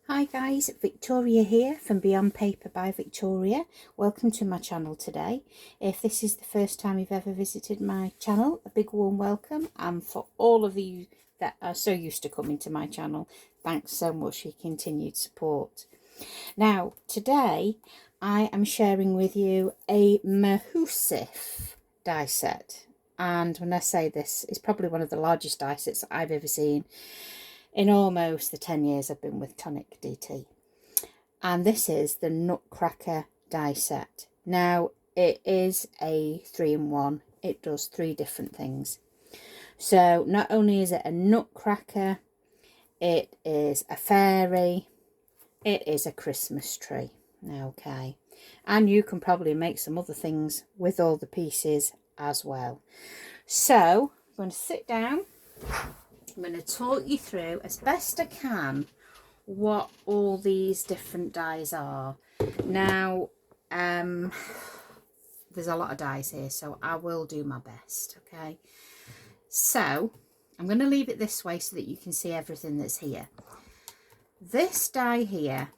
Hi guys, Victoria here from Beyond Paper by Victoria. Welcome to my channel today. If this is the first time you've ever visited my channel, a big warm welcome. And for all of you that are so used to coming to my channel, thanks so much for your continued support. Now, today I am sharing with you a Mahusif die set. And when I say this, it's probably one of the largest die sets I've ever seen in almost the 10 years I've been with Tonic DT. And this is the Nutcracker die set. Now, it is a 3-in-1. It does 3 different things. So not only is it a nutcracker, it is a fairy, it is a Christmas tree. Okay. And you can probably make some other things with all the pieces as well. So I'm going to sit down. I'm going to talk you through as best I can what all these different dies are. Now, there's a lot of dies here, so I will do my best, okay? So, I'm going to leave it this way so that you can see everything that's here. This die here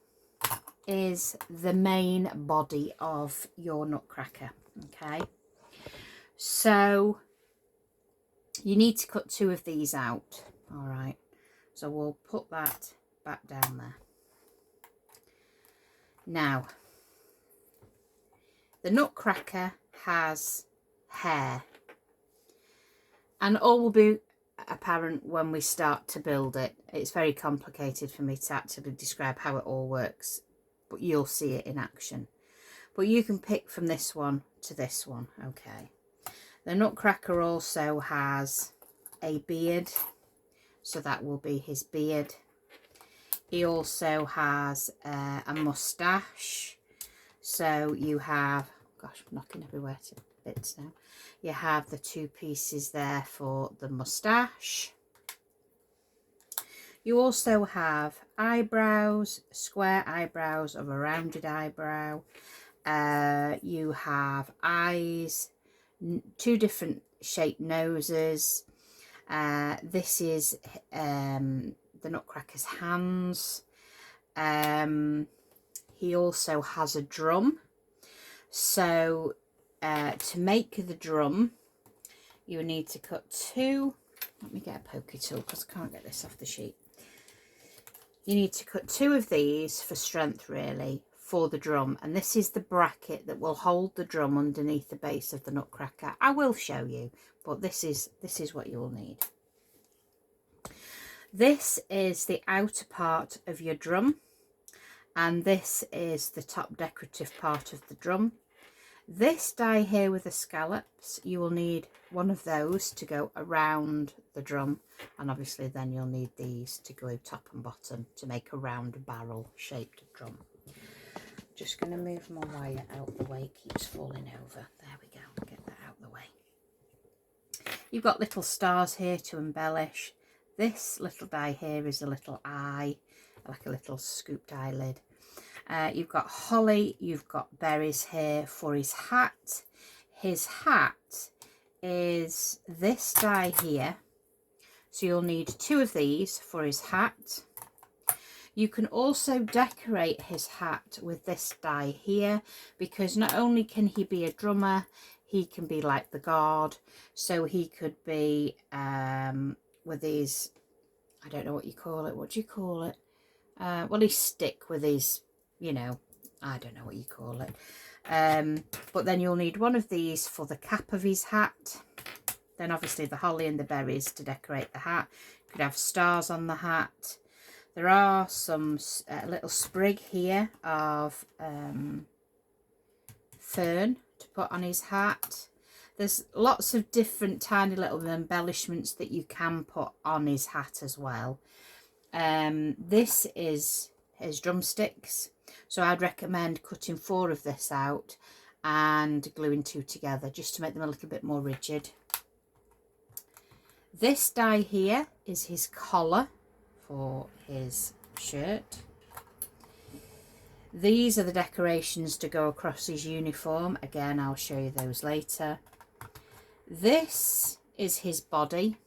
is the main body of your nutcracker, okay? So, you need to cut 2 of these out. All right, so we'll put that back down there. Now, the nutcracker has hair, and all will be apparent when we start to build it. It's very complicated for me to actually describe how it all works, but you'll see it in action. But you can pick from this one to this one, okay? The nutcracker also has a beard, so that will be his beard. He also has a moustache. So you have, gosh, I'm knocking everywhere to bits now. You have the 2 pieces there for the moustache. You also have eyebrows, square eyebrows of a rounded eyebrow. You have eyes, 2 different shaped noses. This is the nutcracker's hands. He also has a drum. So to make the drum, you need to cut 2. Let me get a pokey tool because I can't get this off the sheet. You need to cut 2 of these for strength, really, for the drum. And this is the bracket that will hold the drum underneath the base of the nutcracker. I will show you, but this is what you will need. This is the outer part of your drum, and this is the top decorative part of the drum. This die here with the scallops, you will need one of those to go around the drum, and obviously then you'll need these to go top and bottom to make a round barrel shaped drum. Just going to move my wire out the way, it keeps falling over. There we go, get that out the way. You've got little stars here to embellish. This little die here is a little eye, like a little scooped eyelid. You've got holly, you've got berries here for his hat. His hat is this die here, so you'll need 2 of these for his hat. You can also decorate his hat with this die here, because not only can he be a drummer, he can be like the guard. So he could be with these, I don't know what you call it. What do you call it? Well, his stick with his, you know, I don't know what you call it. But then you'll need one of these for the cap of his hat. Then obviously the holly and the berries to decorate the hat. You could have stars on the hat. There are some little sprig here of fern to put on his hat. There's lots of different tiny little embellishments that you can put on his hat as well. This is his drumsticks. So I'd recommend cutting 4 of this out and gluing 2 together just to make them a little bit more rigid. This die here is his collar for his shirt. These are the decorations to go across his uniform. Again, I'll show you those later. This is his body.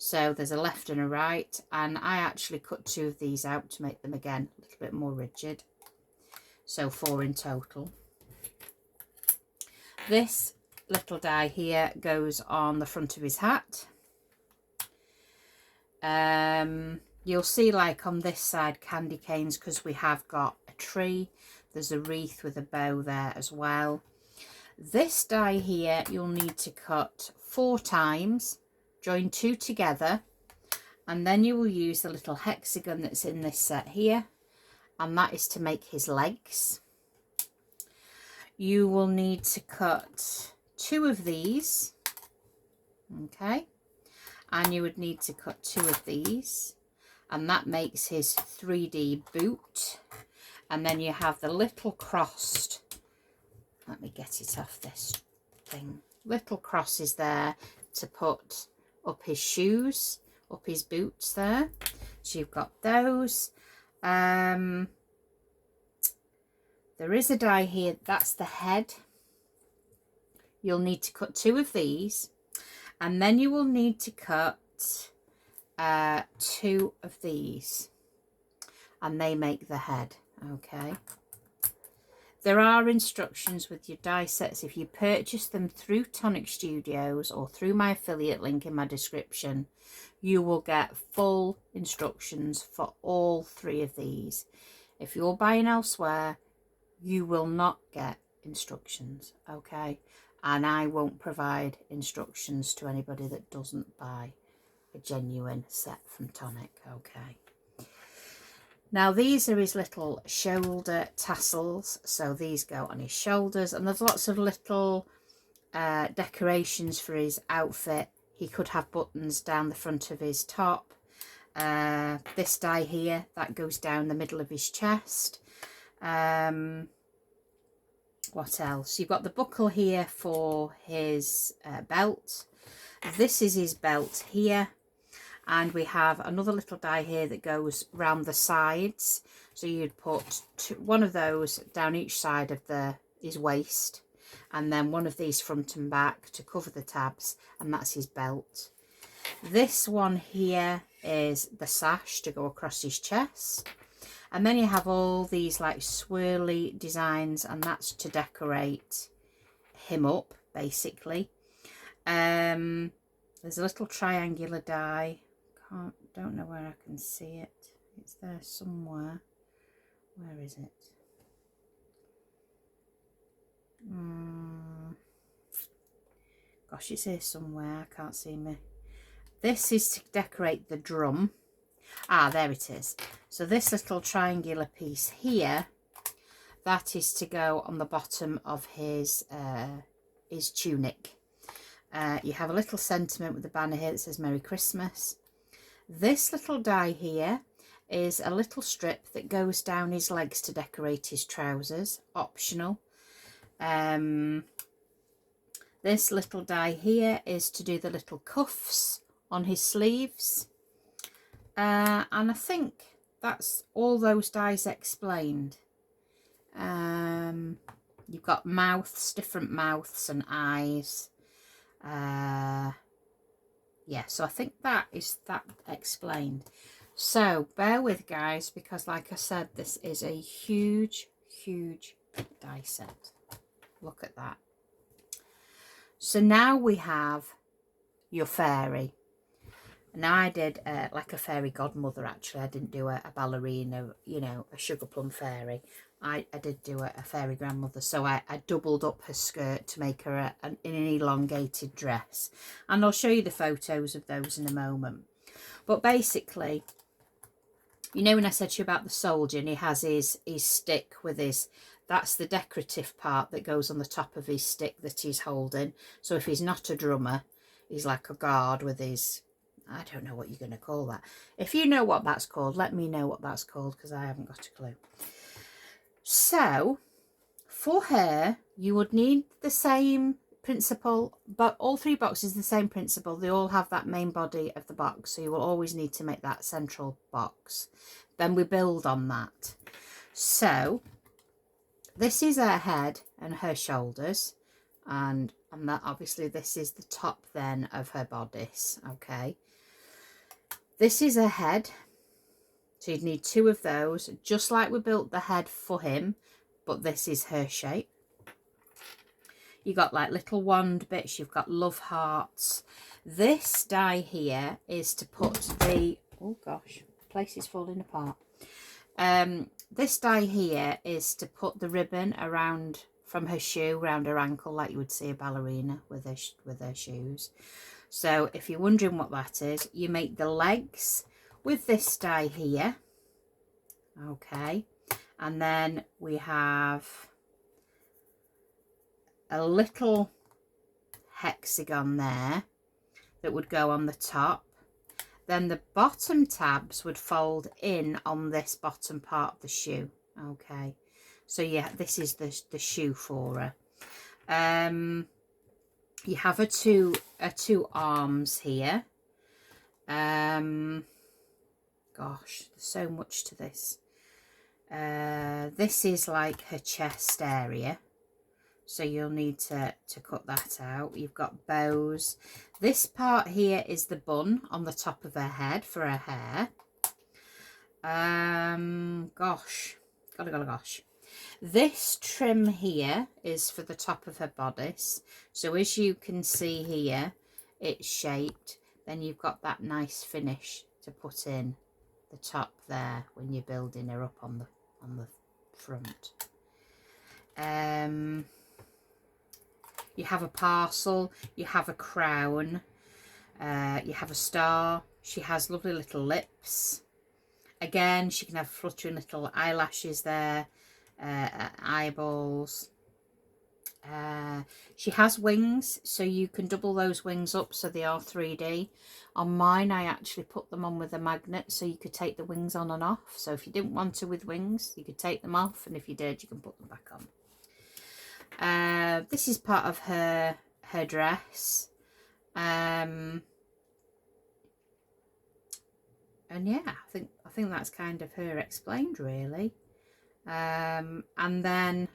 So there's a left and a right, and I actually cut 2 of these out to make them again a little bit more rigid. So 4 in total. This little die here goes on the front of his hat. You'll see, like on this side, candy canes, because we have got a tree. There's a wreath with a bow there as well. This die here you'll need to cut 4 times, join 2 together, and then you will use the little hexagon that's in this set here, and that is to make his legs. You will need to cut 2 of these, okay, and you would need to cut 2 of these, and that makes his 3D boot. And then you have the little crossed, let me get it off this thing, little crosses there to put up his shoes, up his boots there. So you've got those. There is a die here, that's the head. You'll need to cut 2 of these, and then you will need to cut 2 of these, and they make the head. Okay, there are instructions with your die sets. If you purchase them through Tonic Studios or through my affiliate link in my description, you will get full instructions for all 3 of these. If you're buying elsewhere, you will not get instructions, okay? And I won't provide instructions to anybody that doesn't buy a genuine set from Tonic, okay? Now these are his little shoulder tassels, so these go on his shoulders, and there's lots of little decorations for his outfit. He could have buttons down the front of his top. This die here, that goes down the middle of his chest. What else? You've got the buckle here for his belt. This is his belt here. And we have another little die here that goes round the sides. So you'd put 1 of those down each side of his waist, and then 1 of these front and back to cover the tabs, and that's his belt. This one here is the sash to go across his chest. And then you have all these like swirly designs, and that's to decorate him up, basically. There's a little triangular die. Don't know where I can see it. It's there somewhere. Where is it? Gosh, it's here somewhere. I can't see me. This is to decorate the drum. Ah, there it is. So this little triangular piece here, that is to go on the bottom of his tunic. You have a little sentiment with a banner here that says Merry Christmas. This little die here is a little strip that goes down his legs to decorate his trousers, optional. This little die here is to do the little cuffs on his sleeves. And I think that's all those dies explained. You've got mouths, different mouths and eyes. Yeah, so I think that is that explained. So bear with, guys, because like I said, this is a huge die set. Look at that. So now we have your fairy. Now I did like a fairy godmother, actually. I didn't do a ballerina, you know, a sugar plum fairy. I did do a fairy grandmother. So I doubled up her skirt to make her in an elongated dress. And I'll show you the photos of those in a moment. But basically, you know when I said to you about the soldier and he has his stick with his... That's the decorative part that goes on the top of his stick that he's holding. So if he's not a drummer, he's like a guard with his... I don't know what you're going to call that. If you know what that's called, let me know what that's called, because I haven't got a clue. So, for her, you would need the same principle, but all 3 boxes the same principle. They all have that main body of the box, so you will always need to make that central box. Then we build on that. So, this is her head and her shoulders, and that obviously this is the top then of her bodice, okay? This is a head, so you'd need 2 of those, just like we built the head for him, but this is her shape. You got like little wand bits, you've got love hearts. This die here is to put the, oh gosh, place is falling apart. This die here is to put the ribbon around from her shoe around her ankle, like you would see a ballerina with her shoes. So if you're wondering what that is, you make the legs with this die here. Okay, and then we have a little hexagon there that would go on the top. Then the bottom tabs would fold in on this bottom part of the shoe. Okay, so yeah, this is the shoe for her. You have her two arms here. Gosh, there's so much to this. This is like her chest area, so you'll need to cut that out. You've got bows. This part here is the bun on the top of her head for her hair. Gosh. This trim here is for the top of her bodice. So as you can see here, it's shaped. Then you've got that nice finish to put in the top there when you're building her up on the front. You have a parcel, you have a crown, you have a star. She has lovely little lips. Again, she can have fluttering little eyelashes there, eyeballs. She has wings, so you can double those wings up so they are 3D. On mine, I actually put them on with a magnet so you could take the wings on and off. So if you didn't want to with wings, you could take them off, and if you did, you can put them back on. This is part of her dress. And yeah, I think that's kind of her explained, really. And then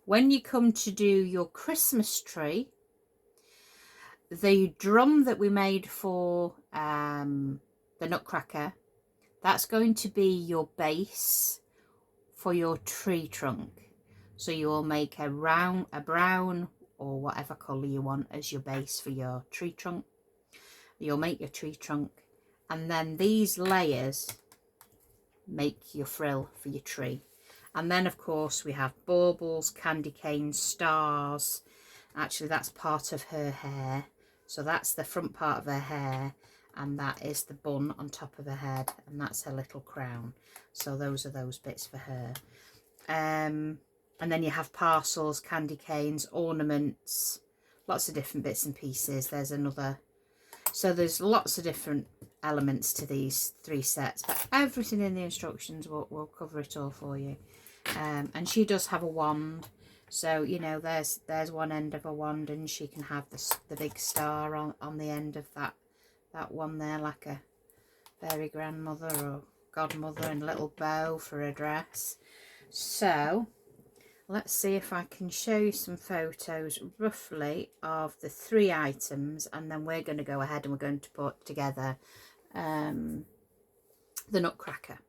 when you come to do your Christmas tree, the drum that we made for the Nutcracker, that's going to be your base for your tree trunk. So you will make a brown or whatever colour you want as your base for your tree trunk. You'll make your tree trunk, and then these layers make your frill for your tree. And then of course we have baubles, candy canes, stars. Actually that's part of her hair. So that's the front part of her hair, and that is the bun on top of her head, and that's her little crown. So those are those bits for her. And then you have parcels, candy canes, ornaments, lots of different bits and pieces. There's another. So there's lots of different elements to these 3 sets, but everything in the instructions will cover it all for you. And she does have a wand. So, you know, there's one end of a wand, and she can have the big star on the end of that one there, like a fairy grandmother or godmother, and a little bow for her dress. So let's see if I can show you some photos roughly of the 3 items, and then we're going to go ahead and we're going to put together the Nutcracker.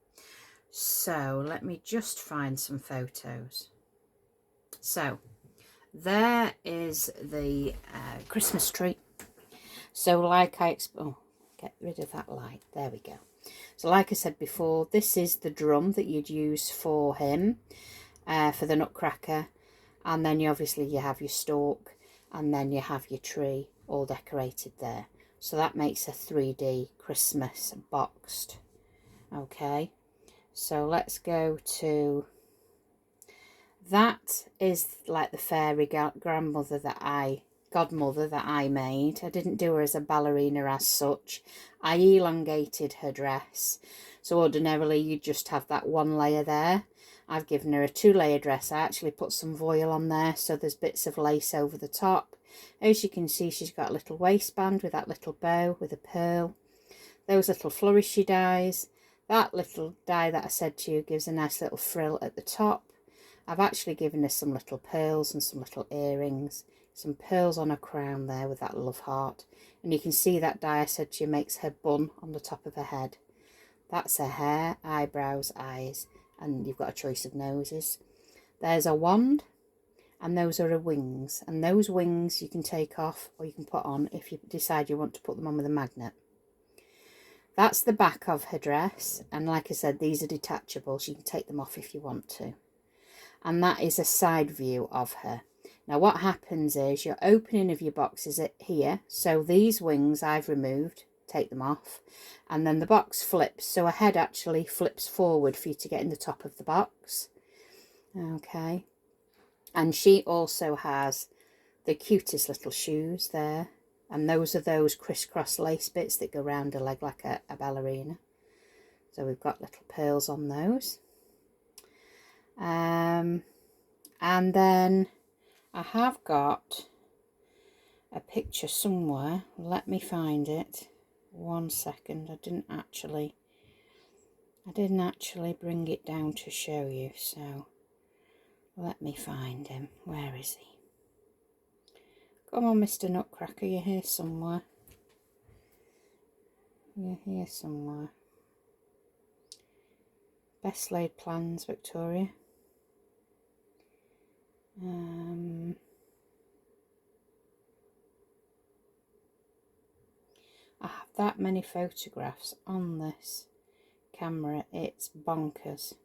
So let me just find some photos. So there is the Christmas tree. So like get rid of that light. There we go. So like I said before, this is the drum that you'd use for him, for the Nutcracker. And then you have your stalk, and then you have your tree all decorated there. So that makes a 3D Christmas boxed. Okay, so let's go to, that is like the fairy godmother that I made. I didn't do her as a ballerina as such. I elongated her dress. So ordinarily you'd just have that 1 layer there. I've given her a 2-layer dress. I actually put some voile on there, so there's bits of lace over the top. As you can see, she's got a little waistband with that little bow with a pearl. Those little flourishy dies. That little die that I said to you gives a nice little frill at the top. I've actually given her some little pearls and some little earrings. some pearls on her crown there with that love heart. And you can see that die I said she makes her bun on the top of her head. That's her hair, eyebrows, eyes, and you've got a choice of noses. There's a wand, and those are her wings. And those wings you can take off or you can put on if you decide you want to put them on with a magnet. That's the back of her dress, and like I said, these are detachable, so you can take them off if you want to. And that is a side view of her. Now what happens is your opening of your box is here, so these wings I've removed, take them off, and then the box flips, so her head actually flips forward for you to get in the top of the box. Okay, and she also has the cutest little shoes there, and those are those crisscross lace bits that go around her leg like a ballerina. So we've got little pearls on those. And then I have got a picture somewhere. Let me find it. 1 second. I didn't actually bring it down to show you, so let me find him. Where is he? Come on, Mr. Nutcracker, you're here somewhere. You're here somewhere. Best laid plans, Victoria. I have that many photographs on this camera, it's bonkers.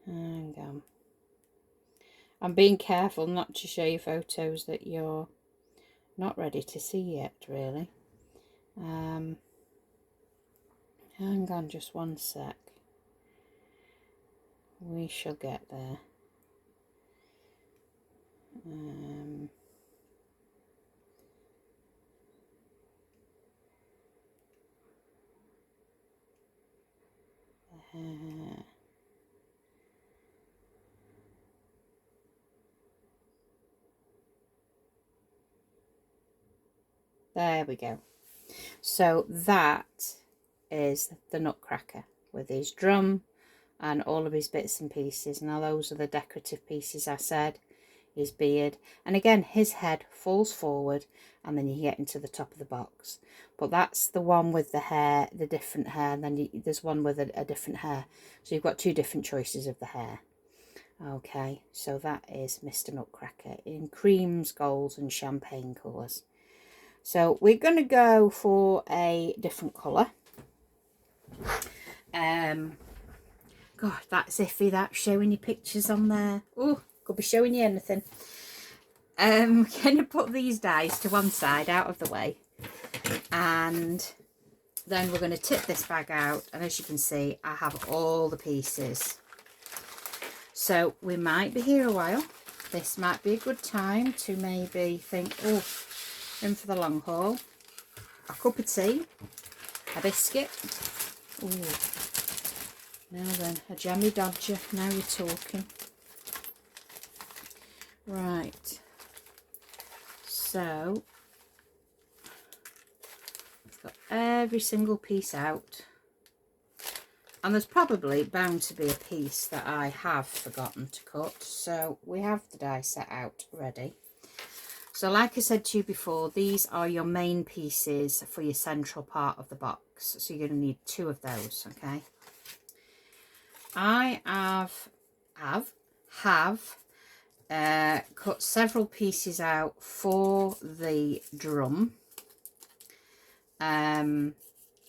Hang on. I'm being careful not to show you photos that you're not ready to see yet, really. Hang on just 1 sec. We shall get there. There we go. So that is the Nutcracker with his drum and all of his bits and pieces. Now those are the decorative pieces I said. His beard, and again his head falls forward, and then you get into the top of the box. But that's the one with the hair, the different hair, and then there's one with a different hair, so you've got two different choices of the hair. Okay, so that is Mr. Nutcracker in creams, golds and champagne colours. So we're going to go for a different colour. God, that's iffy, that's showing you pictures on there. Oh, could be showing you anything. We're going to put these dies to one side out of the way, and then we're going to tip this bag out, and as you can see I have all the pieces, so we might be here a while. This might be a good time to maybe think, oh, in for the long haul. A cup of tea, a biscuit, ooh, now then, a jammy dodger, now you're talking. Right, so I've got every single piece out, and there's probably bound to be a piece that I have forgotten to cut, so we have the die set out ready. So like I said to you before, these are your main pieces for your central part of the box, so you're going to need 2 of those. Okay, I have cut several pieces out for the drum.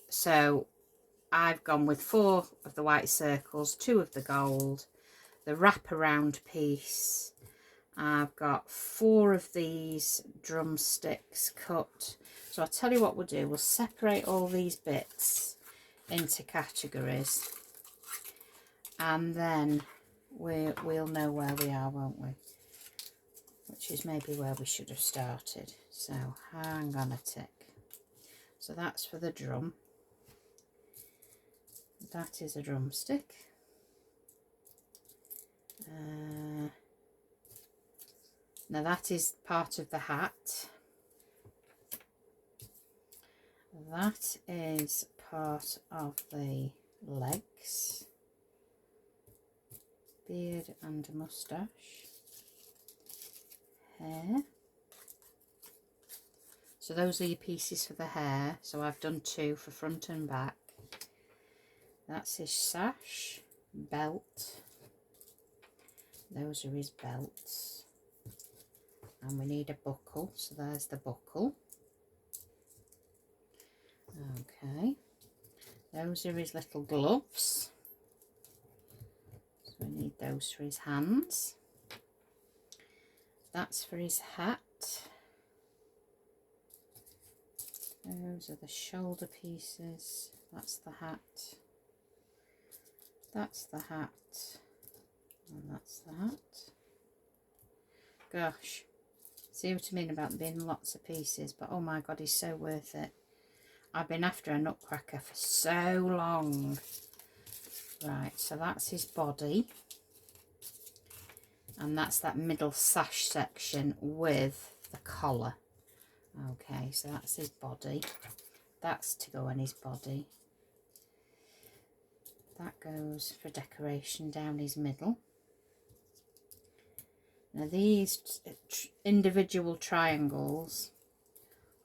So I've gone with 4 of the white circles, 2 of the gold, the wraparound piece. I've got 4 of these drumsticks cut. So I'll tell you what we'll do. We'll separate all these bits into categories, and then we'll know where we are, won't we? Which is maybe where we should have started. So hang on a tick. So that's for the drum. That is a drumstick. Now that is part of the hat. That is part of the legs. Beard and moustache. hair. So those are your pieces for the hair. So I've done 2 for front and back. That's his sash, belt. Those are his belts. And we need a buckle, so there's the buckle. Okay, those are his little gloves. So we need those for his hands. That's for his hat. Those are the shoulder pieces. That's the hat. That's the hat. And that's the hat. Gosh, see what I mean about being lots of pieces, but oh my god, he's so worth it. I've been after a Nutcracker for so long. Right, so that's his body. And that's that middle sash section with the collar. Okay, so that's his body. That's to go on his body. That goes for decoration down his middle. Now these individual triangles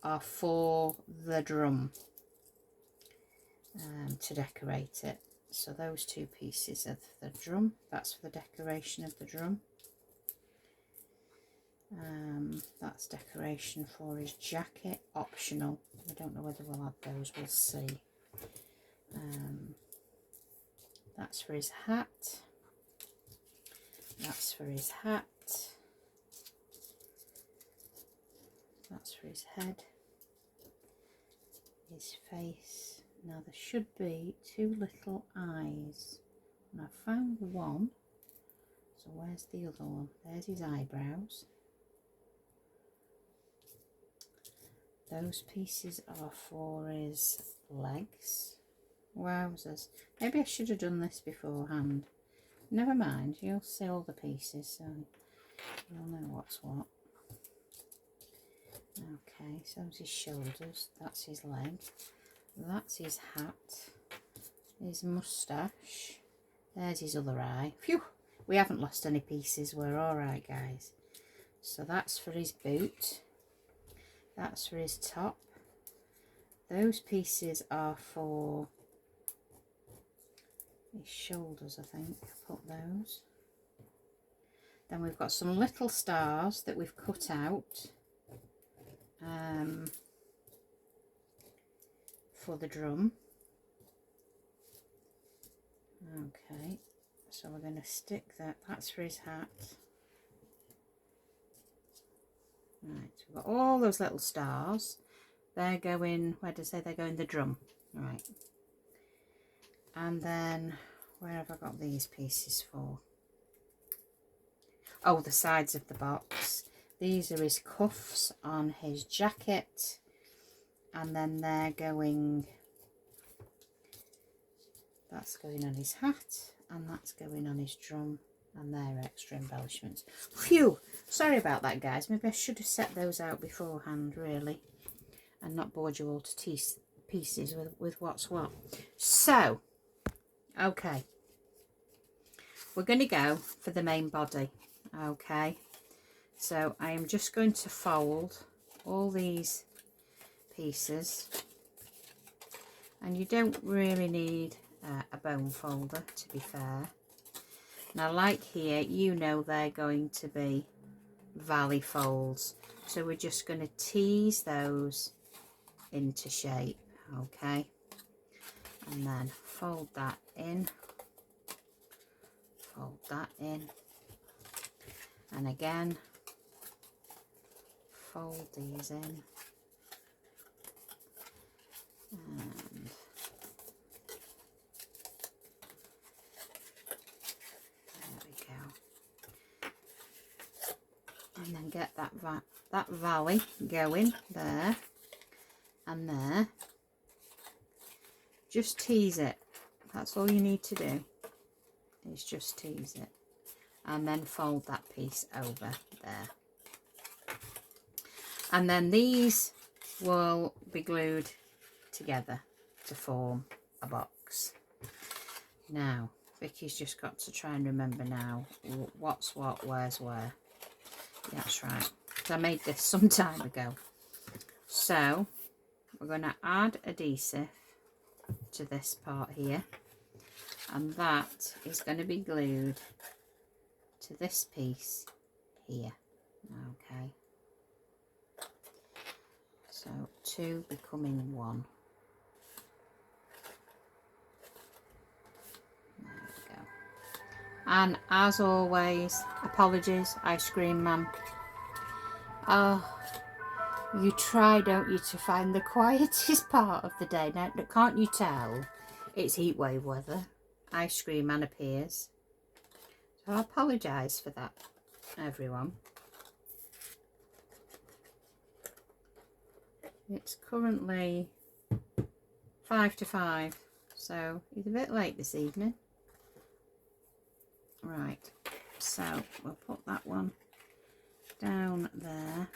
are for the drum, to decorate it. So those 2 pieces of the drum, that's for the decoration of the drum. That's decoration for his jacket, optional. I don't know whether we'll add those, we'll see. That's for his hat. That's for his hat. That's for his head. His face. Now there should be 2 little eyes. And I found one. So where's the other one? There's his eyebrows. Those pieces are for his legs. Wowzers. Maybe I should have done this beforehand. Never mind, you'll see all the pieces, so you'll know what's what. Okay, so that's his shoulders, that's his leg, that's his hat, his moustache, there's his other eye. Phew, we haven't lost any pieces, we're alright guys. So that's for his boot, that's for his top. Those pieces are for his shoulders, I think. Put those. Then we've got some little stars that we've cut out for the drum. Okay, so we're going to stick that. That's for his hat. Right, we've got all those little stars. They're going, where does it say they go in the drum? Right. And then, where have I got these pieces for? Oh, the sides of the box. These are his cuffs on his jacket. And then they're going, that's going on his hat. And that's going on his drum. And they're extra embellishments. Phew! Sorry about that, guys. Maybe I should have set those out beforehand, really. And not bored you all to pieces with what's what. So, okay. We're going to go for the main body. Okay. So, I am just going to fold all these pieces. And you don't really need a bone folder, to be fair. Now, like here, you know they're going to be valley folds. So, we're just going to tease those into shape. Okay. And then fold that in. Fold that in. And again, fold these in. And there we go. And then get that valley going there and there. Just tease it. That's all you need to do, is just tease it. And then fold that piece over there. And then these will be glued together to form a box. Now, Vicky's just got to try and remember now what's what, where's where. That's right. I made this some time ago. So we're going to add adhesive to this part here, and that is going to be glued to this piece here. Okay, so 2 becoming 1. There we go. And as always, apologies, ice cream man. Oh, you try, don't you, to find the quietest part of the day. Now, can't you tell it's heatwave weather? Ice cream man appears. So I apologise for that, everyone. It's currently 5 to 5, so it's a bit late this evening. Right, so we'll put that one down there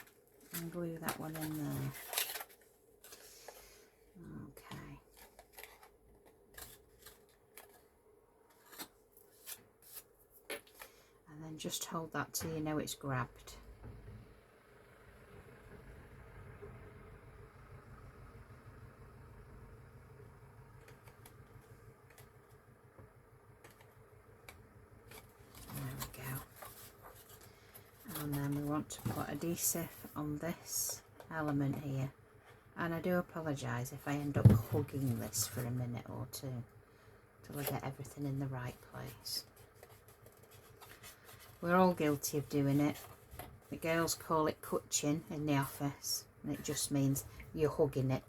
and glue that one in there. Okay. And then just hold that till you know it's grabbed. And then we want to put adhesive on this element here, and I do apologise if I end up hugging this for a minute or two till I get everything in the right place. We're all guilty of doing it. The girls call it cutching in the office, and it just means you're hugging it,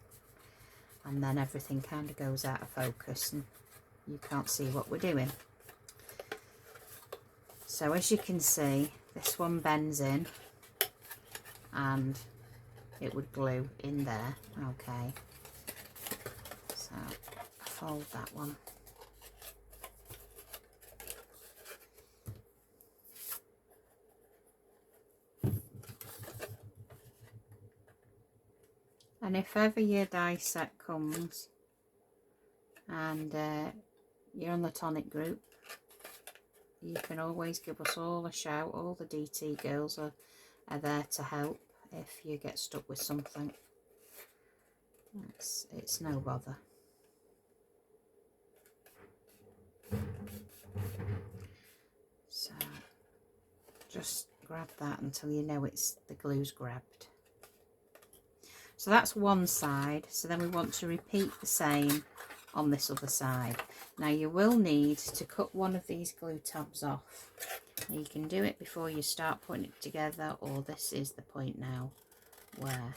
and then everything kind of goes out of focus and you can't see what we're doing. So as you can see, this one bends in and it would glue in there. Okay, so fold that one. And if ever your die set comes and you're on the tonic group, you can always give us all a shout. All the DT girls are there to help if you get stuck with something. It's no bother. So just grab that until you know the glue's grabbed. So that's one side. So then we want to repeat the same on this other side. Now you will need to cut one of these glue tabs off. You can do it before you start putting it together, or this is the point now where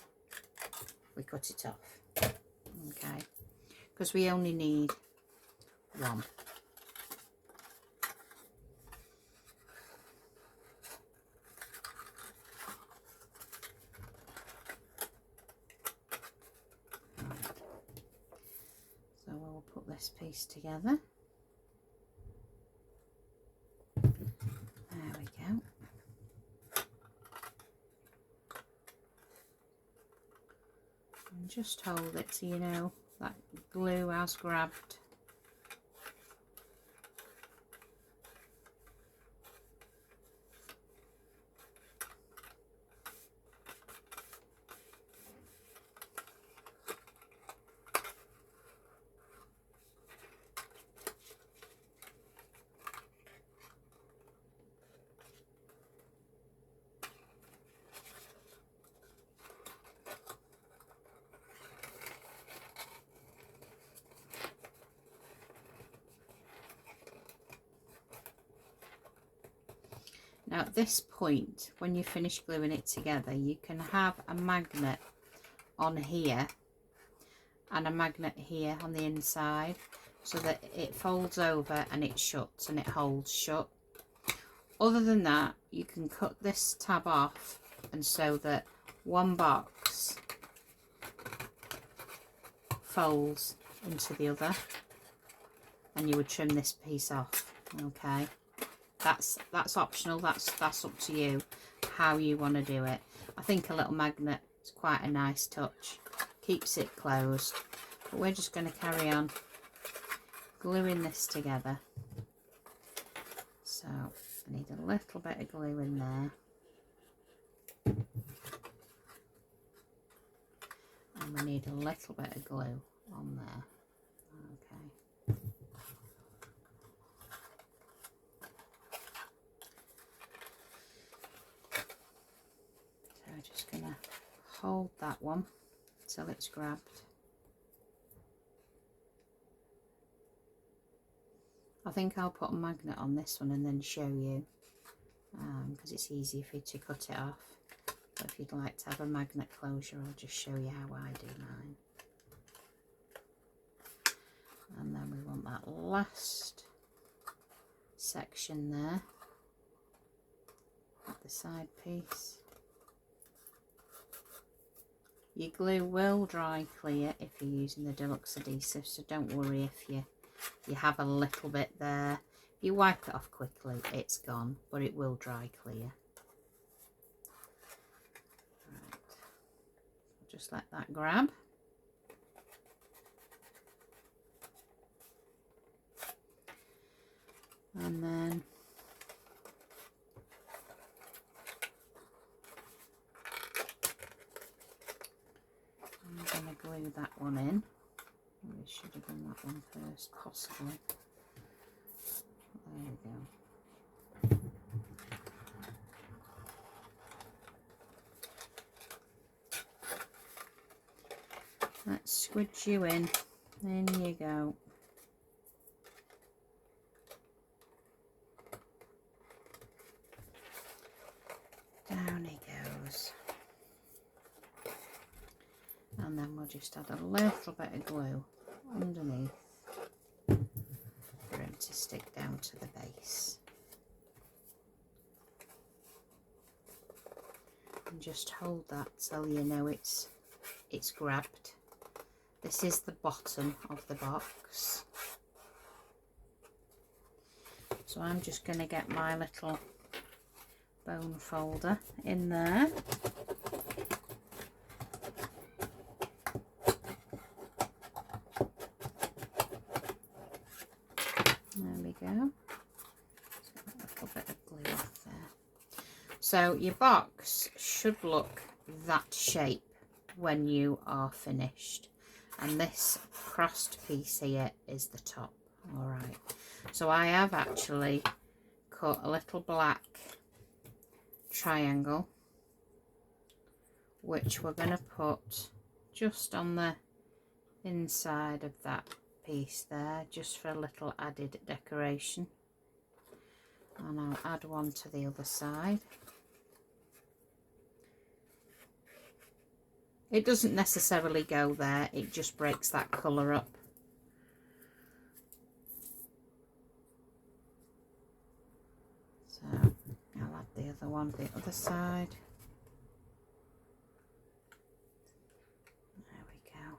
we cut it off. Okay, because we only need one. So we'll put this piece together. There we go. And just hold it so you know that glue has grabbed. Now at this point, when you finish gluing it together, you can have a magnet on here and a magnet here on the inside, so that it folds over and it shuts and it holds shut. Other than that, you can cut this tab off and so that one box folds into the other, and you would trim this piece off. Okay, that's optional. That's up to you how you want to do it. I think a little magnet is quite a nice touch, keeps it closed. But we're just going to carry on gluing this together. So I need a little bit of glue in there. And we need a little bit of glue on there. Okay. So I'm just going to hold that one till it's grabbed. I think I'll put a magnet on this one and then show you, because it's easier for you to cut it off. But if you'd like to have a magnet closure, I'll just show you how I do mine. And then we want that last section there at the side piece. Your glue will dry clear if you're using the deluxe adhesive, so don't worry if you have a little bit there. If you wipe it off quickly, it's gone, but it will dry clear. Right. Just let that grab. And then I'm going to glue that one in. We should have done that one first, possibly. There we go. Let's squidge you in. In you go. Down he goes. And then we'll just add a little bit of glue underneath for him to stick down to the base. And just hold that till you know it's grabbed. This is the bottom of the box. So I'm just going to get my little bone folder in there. There we go. A little bit of glue off there. So your box should look that shape when you are finished. And this crossed piece here is the top. Alright. So I have actually cut a little black triangle, which we're going to put just on the inside of that piece there, just for a little added decoration. And I'll add one to the other side. It doesn't necessarily go there, it just breaks that colour up. So I'll add the other one to the other side. There we go.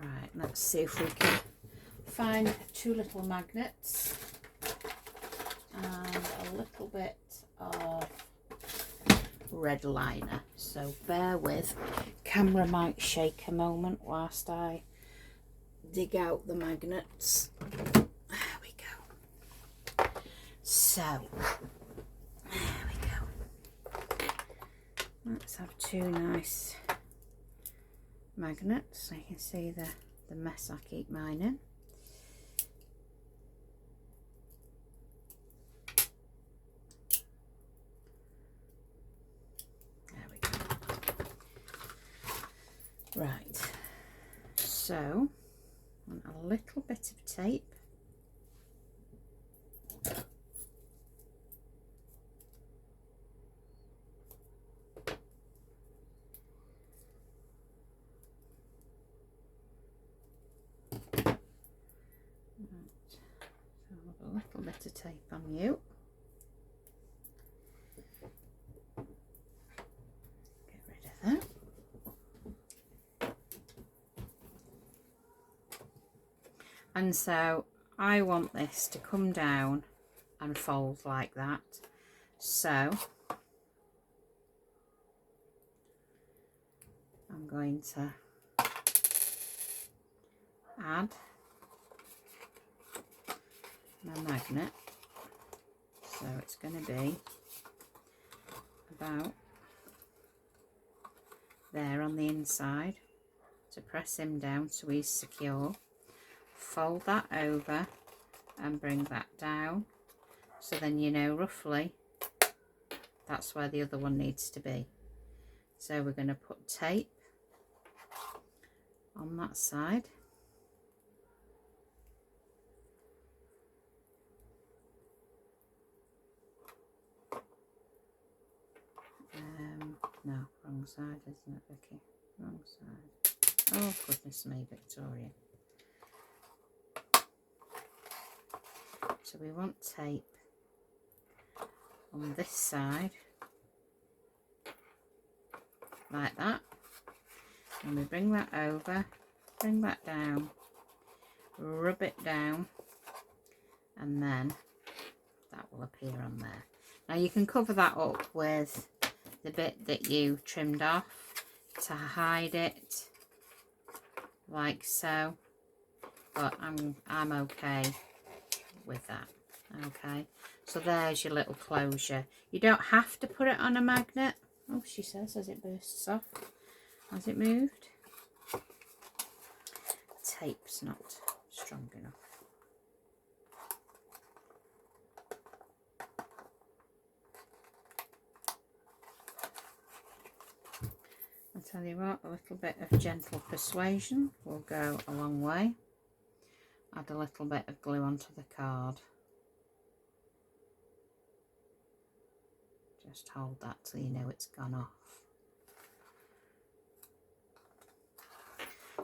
Right, let's see if we can find two little magnets and a little bit of red liner. So bear with, camera might shake a moment whilst I dig out the magnets. There we go. So there we go. Let's have two nice magnets so you can see the mess I keep mine in. There we go. Right, so a little bit of tape. A little bit of tape on you. Get rid of that. And so I want this to come down and fold like that. So I'm going to add my magnet. So it's going to be about there on the inside to press him down so he's secure. Fold that over and bring that down, so then you know roughly that's where the other one needs to be. So we're going to put tape on that side. No, wrong side, isn't it, Vicky? Wrong side. Oh, goodness me, Victoria. So we want tape on this side, like that. And we bring that over, bring that down, rub it down, and then that will appear on there. Now you can cover that up with the bit that you trimmed off to hide it, like so, but I'm okay with that. Okay, so there's your little closure. You don't have to put it on a magnet. Oh, she says as it bursts off. Has it moved? Tape's not strong enough. I'll tell you what, a little bit of gentle persuasion will go a long way. Add a little bit of glue onto the card. Just hold that till you know it's gone off.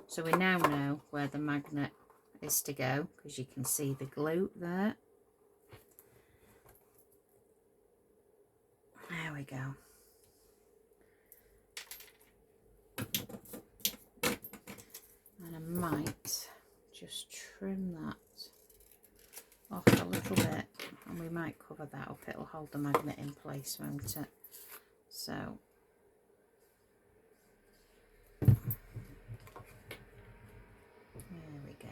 So we now know where the magnet is to go, because you can see the glue there. There we go. And I might just trim that off a little bit, and we might cover that up. It'll hold the magnet in place, won't it? So there we go.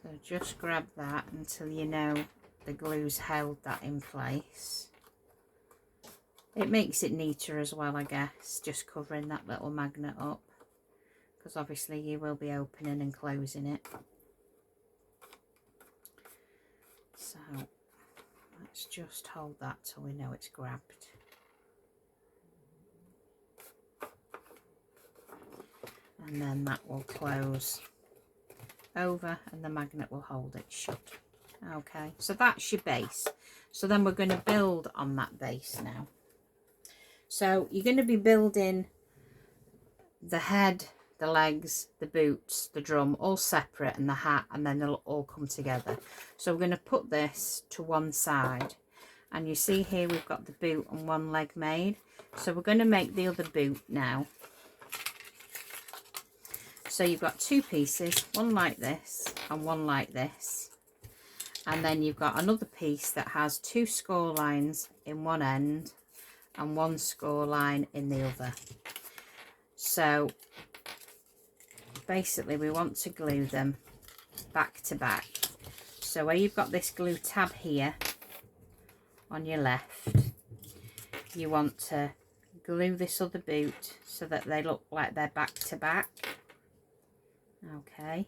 So just grab that until you know the glue's held that in place. It makes it neater as well, I guess, just covering that little magnet up, because obviously you will be opening and closing it. So let's just hold that till we know it's grabbed. And then that will close over and the magnet will hold it shut. Okay, so that's your base. So then we're going to build on that base now. So you're going to be building the head, the legs, the boots, the drum, all separate, and the hat, and then they'll all come together. So we're going to put this to one side, and you see here we've got the boot and one leg made. So we're going to make the other boot now. So you've got two pieces, one like this and one like this, and then you've got another piece that has two score lines in one end and one score line in the other. So basically we want to glue them back to back. So where you've got this glue tab here on your left, you want to glue this other boot so that they look like they're back to back. Okay,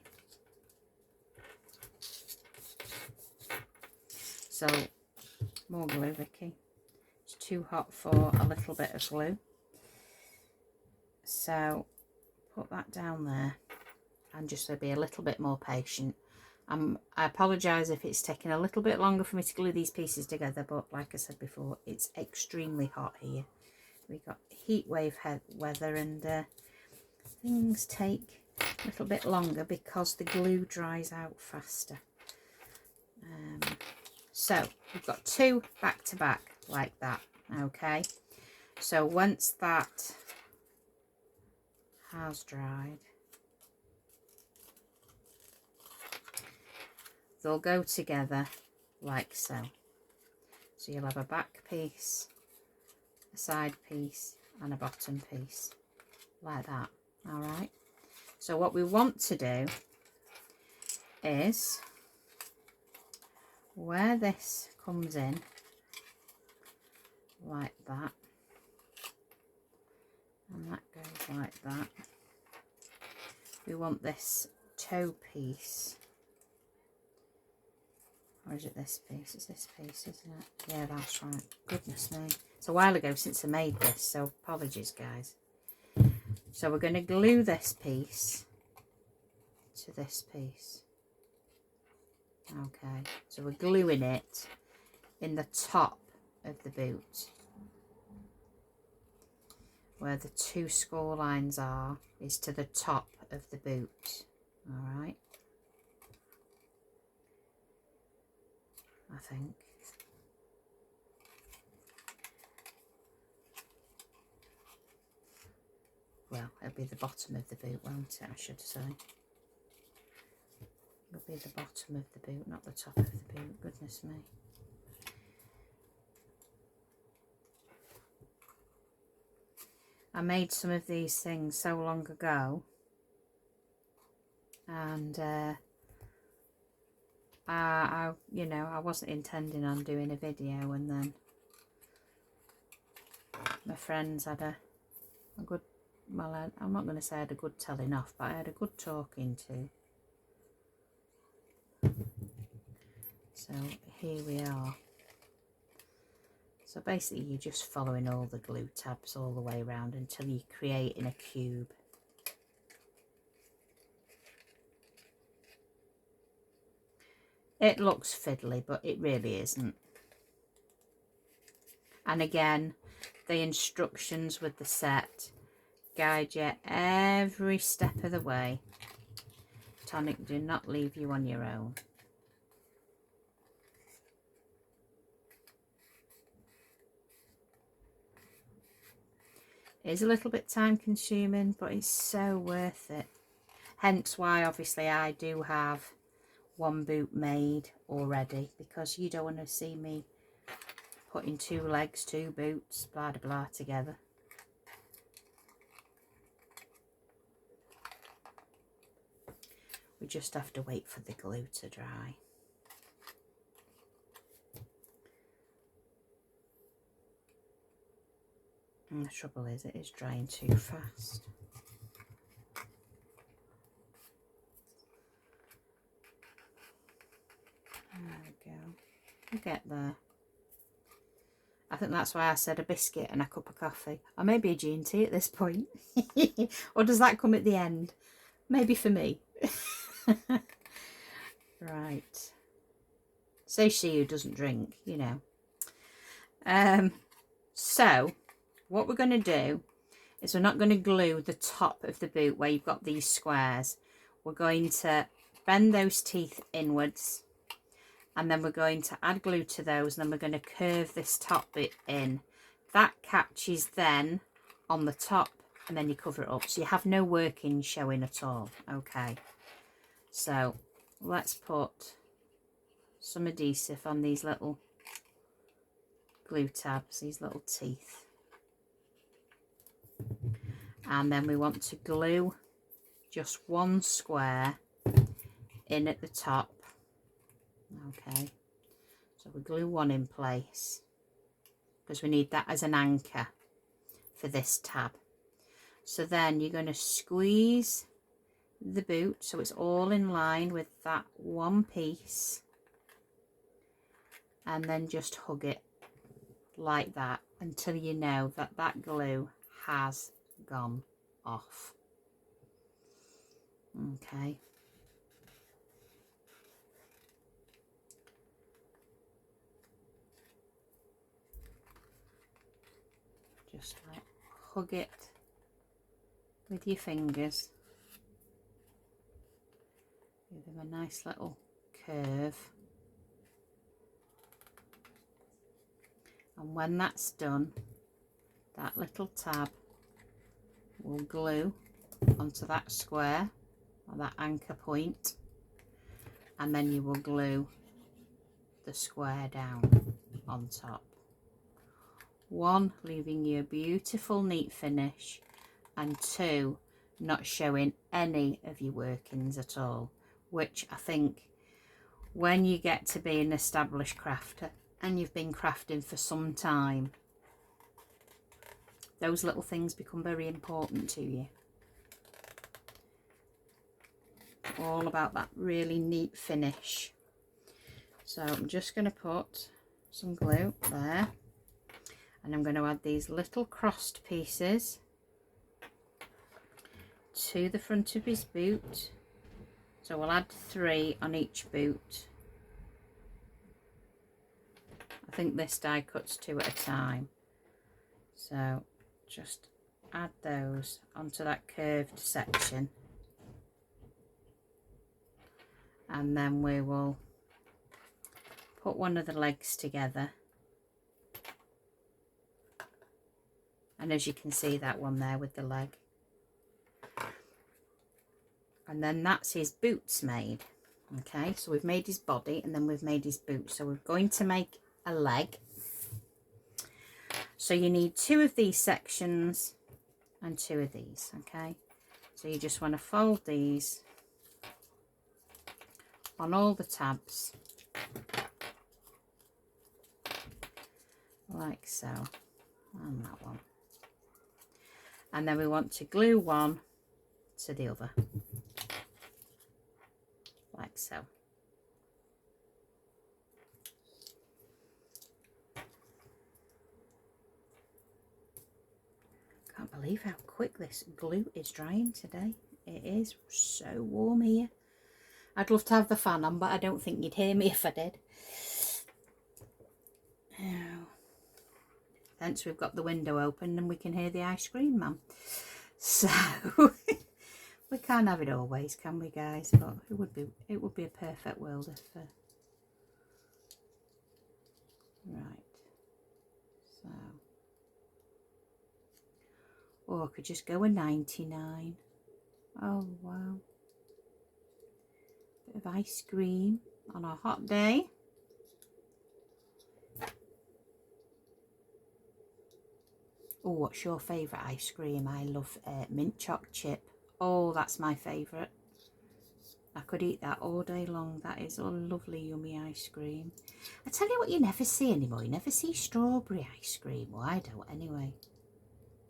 so more glue, Vicky. It's too hot for a little bit of glue. So put that down there and just be a little bit more patient. I apologise if it's taking a little bit longer for me to glue these pieces together, but like I said before, it's extremely hot here. We've got heat wave weather, and things take a little bit longer because the glue dries out faster. So we've got two back to back like that. Okay, so once that has dried, they'll go together like so. So you'll have a back piece, a side piece and a bottom piece like that. All right, so what we want to do is where this comes in like that, and that goes like that, we want this toe piece, or is it this piece? It's this piece, isn't it? Yeah, that's right. Goodness me, it's a while ago since I made this, so apologies guys. So we're going to glue this piece to this piece. Okay, so we're gluing it in the top of the boot, where the two score lines are, is to the top of the boot. All right, I think. Well, it'll be the bottom of the boot, won't it, I should say. It'll be the bottom of the boot, not the top of the boot. Goodness me. I made some of these things so long ago, and you know, I wasn't intending on doing a video, and then my friends had a good, well, I'm not going to say I had a good telling off, but I had a good talking to. So here we are. So basically you're just following all the glue tabs all the way around until you're creating a cube. It looks fiddly, but it really isn't. And again, the instructions with the set guide you every step of the way. Tonic do not leave you on your own. It is a little bit time consuming, but it's so worth it. Hence why obviously I do have one boot made already, because you don't want to see me putting two legs, two boots, blah blah blah together. We just have to wait for the glue to dry. And the trouble is, it is drying too fast. There we go. We'll get there. I think that's why I said a biscuit and a cup of coffee. Or maybe a G&T at this point. Or does that come at the end? Maybe for me. Right. So she who doesn't drink, you know. So what we're going to do is we're not going to glue the top of the boot where you've got these squares. We're going to bend those teeth inwards, and then we're going to add glue to those, and then we're going to curve this top bit in. That catches then on the top, and then you cover it up, so you have no working showing at all. Okay, so let's put some adhesive on these little glue tabs, these little teeth. And then we want to glue just one square in at the top. Okay, so we glue one in place because we need that as an anchor for this tab. So then you're going to squeeze the boot so it's all in line with that one piece, and then just hug it like that until you know that that glue has gone off. Okay. Just like hug it with your fingers. Give them a nice little curve. And when that's done, that little tab will glue onto that square or that anchor point, and then you will glue the square down on top. One, leaving you a beautiful neat finish, and two, not showing any of your workings at all, which I think when you get to be an established crafter and you've been crafting for some time, those little things become very important to you. All about that really neat finish. So I'm just going to put some glue there, and I'm going to add these little crossed pieces to the front of his boot. So we'll add 3 on each boot. I think this die cuts 2 at a time. So just add those onto that curved section. And then we will put one of the legs together. And as you can see, that one there with the leg. And then that's his boots made. Okay, so we've made his body and then we've made his boots. So we're going to make a leg. So you need 2 of these sections and 2 of these. Okay, so you just want to fold these on all the tabs like so, and that one, and then we want to glue one to the other like so. Can't believe how quick this glue is drying today. It is so warm here. I'd love to have the fan on, but I don't think you'd hear me if I did. Oh. Hence we've got the window open and we can hear the ice cream man. So we can't have it always, can we, guys? But it would be a perfect world if right. So, or I could just go a 99. Oh wow. Bit of ice cream on a hot day. Oh, what's your favourite ice cream? I love mint choc chip. Oh, that's my favourite. I could eat that all day long. That is a lovely, yummy ice cream. I tell you what, you never see anymore. You never see strawberry ice cream. Well, I don't anyway.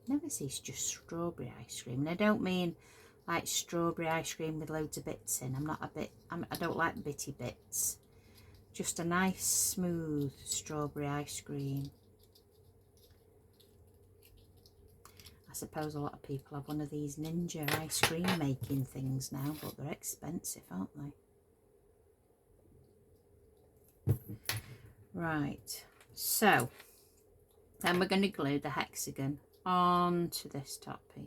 Never see just strawberry ice cream. And I don't mean like strawberry ice cream with loads of bits in. I don't like bitty bits. Just a nice smooth strawberry ice cream. I suppose a lot of people have one of these ninja ice cream making things now, but they're expensive, aren't they? Right, so then we're going to glue the hexagon onto this top piece.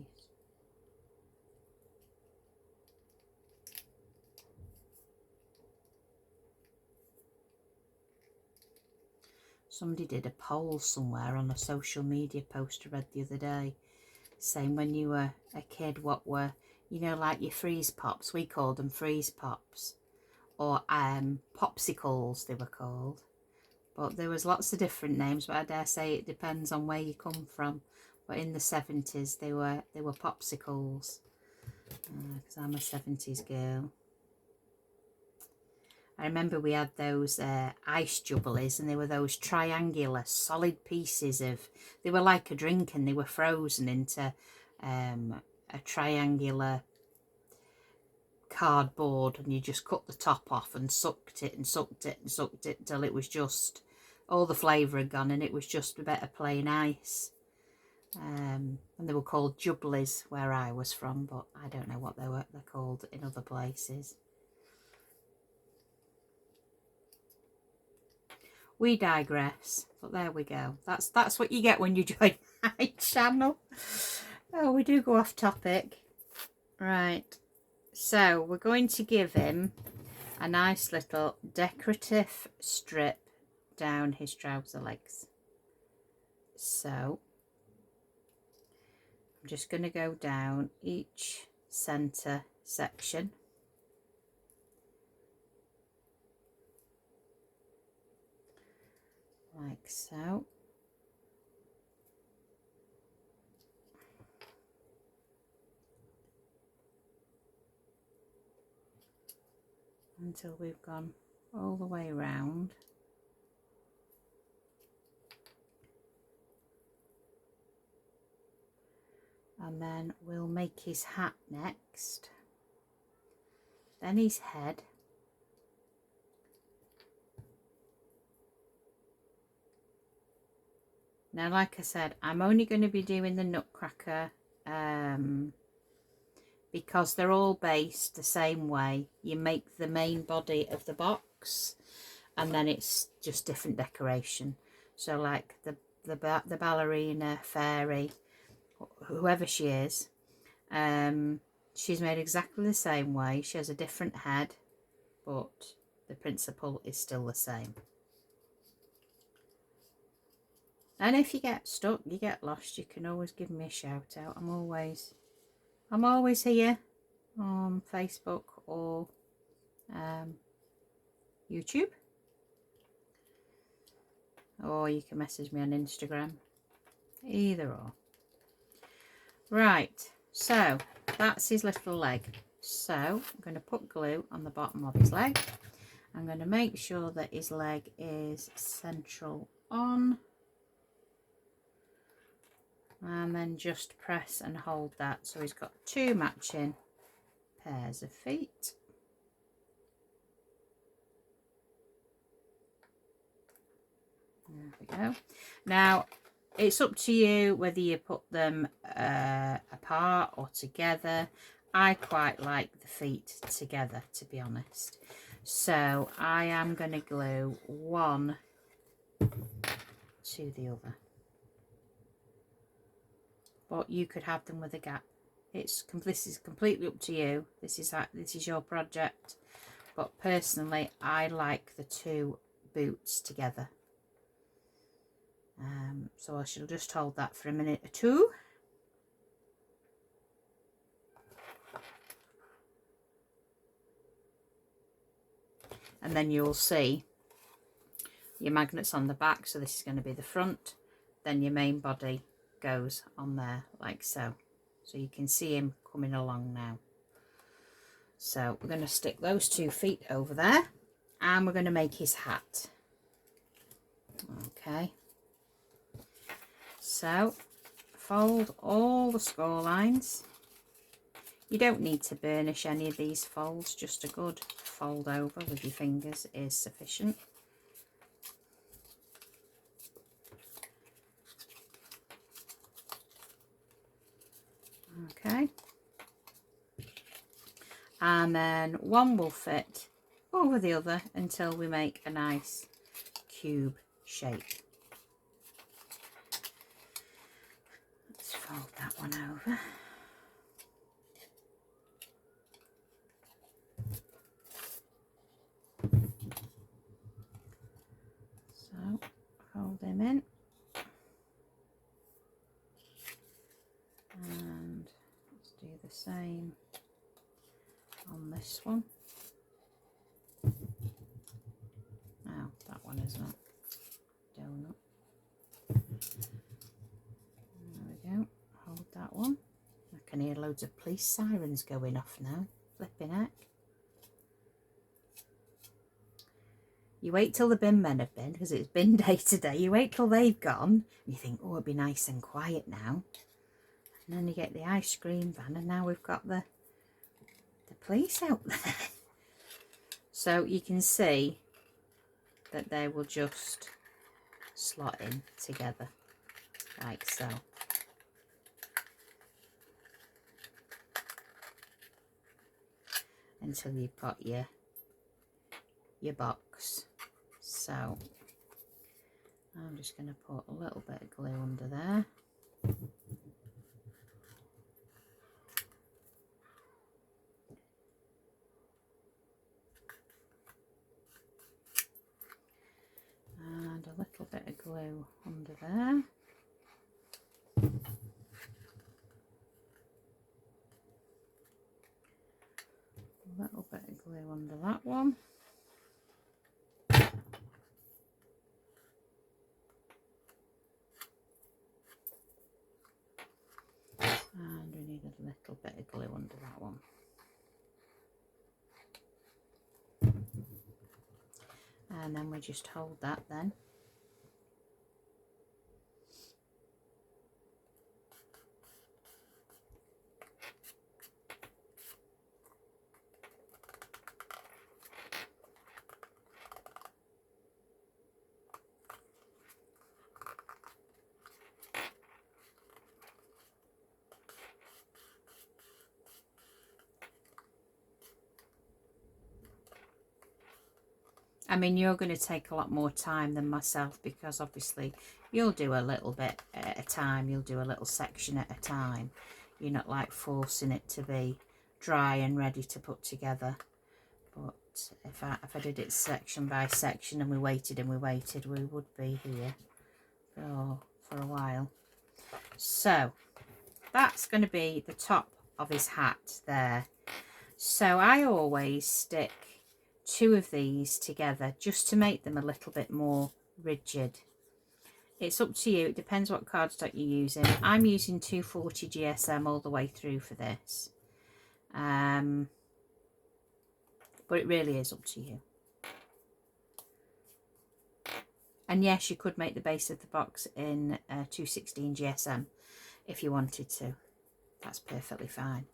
Somebody did a poll somewhere on a social media post I read the other day, saying when you were a kid, what were, you know, like your freeze pops, we called them freeze pops, or popsicles they were called, but there was lots of different names, but I dare say it depends on where you come from. But in the 70s they were popsicles, because I'm a 70s girl. I remember we had those ice jubblies, and they were those triangular solid pieces of, they were like a drink and they were frozen into a triangular cardboard, and you just cut the top off and sucked it and sucked it and sucked it till it was just, all the flavour had gone and it was just a bit of plain ice. And they were called jubblies where I was from, but I don't know what they're called in other places. We digress, but there we go. That's what you get when you join my channel. Oh, we do go off topic. Right, so we're going to give him a nice little decorative strip down his trouser legs. So I'm just going to go down each centre section. Like so. until we've gone all the way around. And then we'll make his hat next, then his head, now like I said, I'm only going to be doing the Nutcracker because they're all based the same way. You make the main body of the box and then it's just different decoration. So like the ballerina, fairy, whoever she is, she's made exactly the same way. She has a different head, but the principle is still the same. And if you get stuck, you get lost, you can always give me a shout out. I'm always here on Facebook or YouTube, or you can message me on Instagram, either or. Right, so that's his little leg. So I'm going to put glue on the bottom of his leg. I'm going to make sure that his leg is central on, and then just press and hold that so he's got two matching pairs of feet. There we go. Now it's up to you whether you put them apart or together. I quite like the feet together, to be honest. So I am going to glue one to the other. But you could have them with a gap. This is completely up to you. This is your project. But personally, I like the two boots together. So I shall just hold that for a minute or two. And then you'll see your magnets on the back. So this is going to be the front. Then your main body goes on there like so. So you can see him coming along now. So we're going to stick those 2 feet over there. And we're going to make his hat. Okay. So fold all the score lines. You don't need to burnish any of these folds, just a good fold over with your fingers is sufficient. Okay. And then one will fit over the other until we make a nice cube shape. Let's fold that one over. So fold them in. And let's do the same on this one. Now that one is not donut. There we go. Hold that one. I can hear loads of police sirens going off now. Flipping heck. You wait till the bin men have been, because it's bin day today. You wait till they've gone. And you think, oh, it'll be nice and quiet now. And then you get the ice cream van, and now we've got the police out there. So you can see that they will just slot in together like so. Until you've got your box. So I'm just going to put a little bit of glue under there. And a little bit of glue under there. A little bit of glue under that one. And we need a little bit of glue under that one. and then we just hold that then. I mean, you're going to take a lot more time than myself, because obviously you'll do a little bit at a time. You'll do a little section at a time. You're not like forcing it to be dry and ready to put together. But if I did it section by section and we waited and we waited, we would be here for a while. So that's going to be the top of his hat there. So I always stick 2 of these together just to make them a little bit more rigid. It's up to you. It depends what cardstock you're using. I'm using 240 GSM all the way through for this. But it really is up to you. And yes, you could make the base of the box in 216 GSM if you wanted to. That's perfectly fine.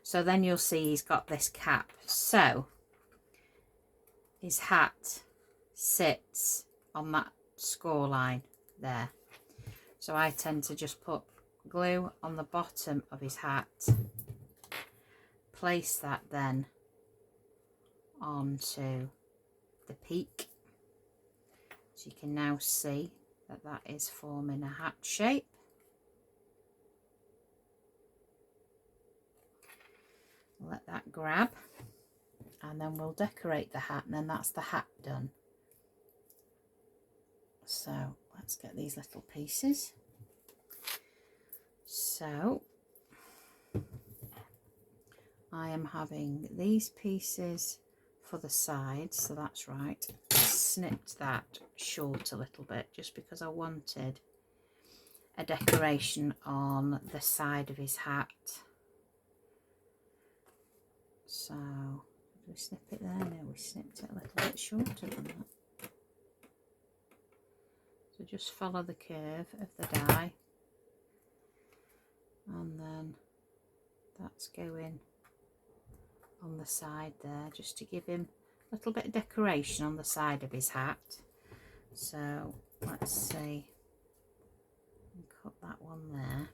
So then you'll see he's got this cap. So his hat sits on that score line there. So I tend to just put glue on the bottom of his hat, place that then onto the peak. So you can now see that that is forming a hat shape. Let that grab, and then we'll decorate the hat, and then that's the hat done. So let's get these little pieces. So I am having these pieces for the sides, so that's right. I snipped that short a little bit just because I wanted a decoration on the side of his hat. So did we snip it there? No, we snipped it a little bit shorter than that. So just follow the curve of the die, and then that's going on the side there, just to give him a little bit of decoration on the side of his hat. So let's see, cut that one there.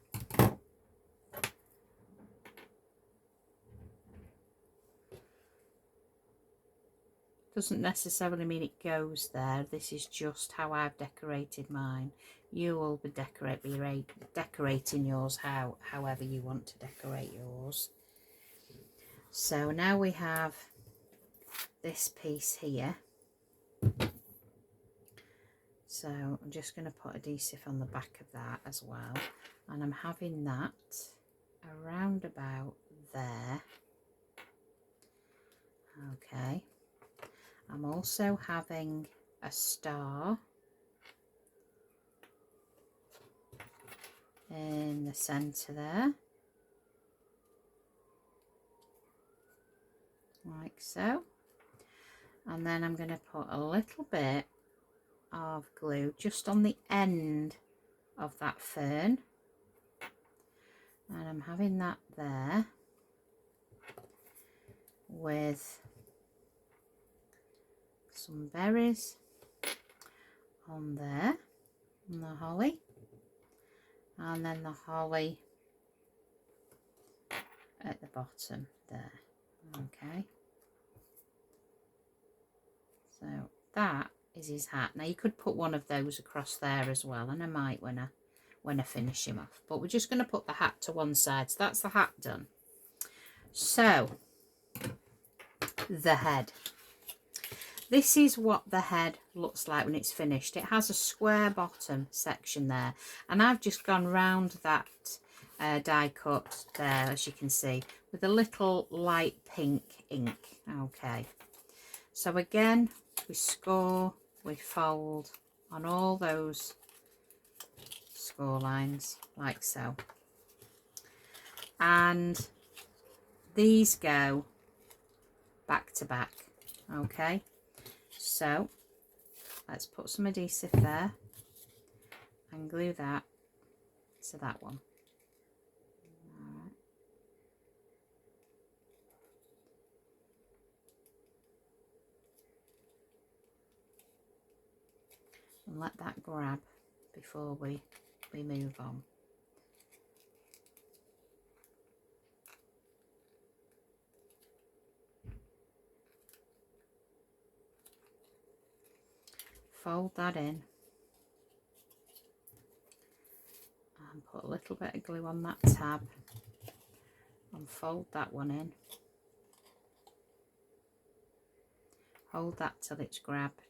Doesn't necessarily mean it goes there. This is just how I've decorated mine. You will be decorating yours however you want to decorate yours. So now we have this piece here. So I'm just going to put adhesive on the back of that as well. And I'm having that around about there. Okay. I'm also having a star in the centre there, like so. And then I'm going to put a little bit of glue just on the end of that fern, and I'm having that there with some berries on there, and the holly, and then the holly at the bottom there. Okay, so that is his hat. Now you could put one of those across there as well, and I might when I finish him off, but we're just going to put the hat to one side. So that's the hat done. So the head. This is what the head looks like when it's finished. It has a square bottom section there, and I've just gone round that die cut there, as you can see, with a little light pink ink. Okay, so again we score, we fold on all those score lines like so, and these go back to back. Okay, So let's put some adhesive there and glue that to that one. Alright. And let that grab before we move on. Fold that in and put a little bit of glue on that tab and fold that one in. Hold that till it's grabbed.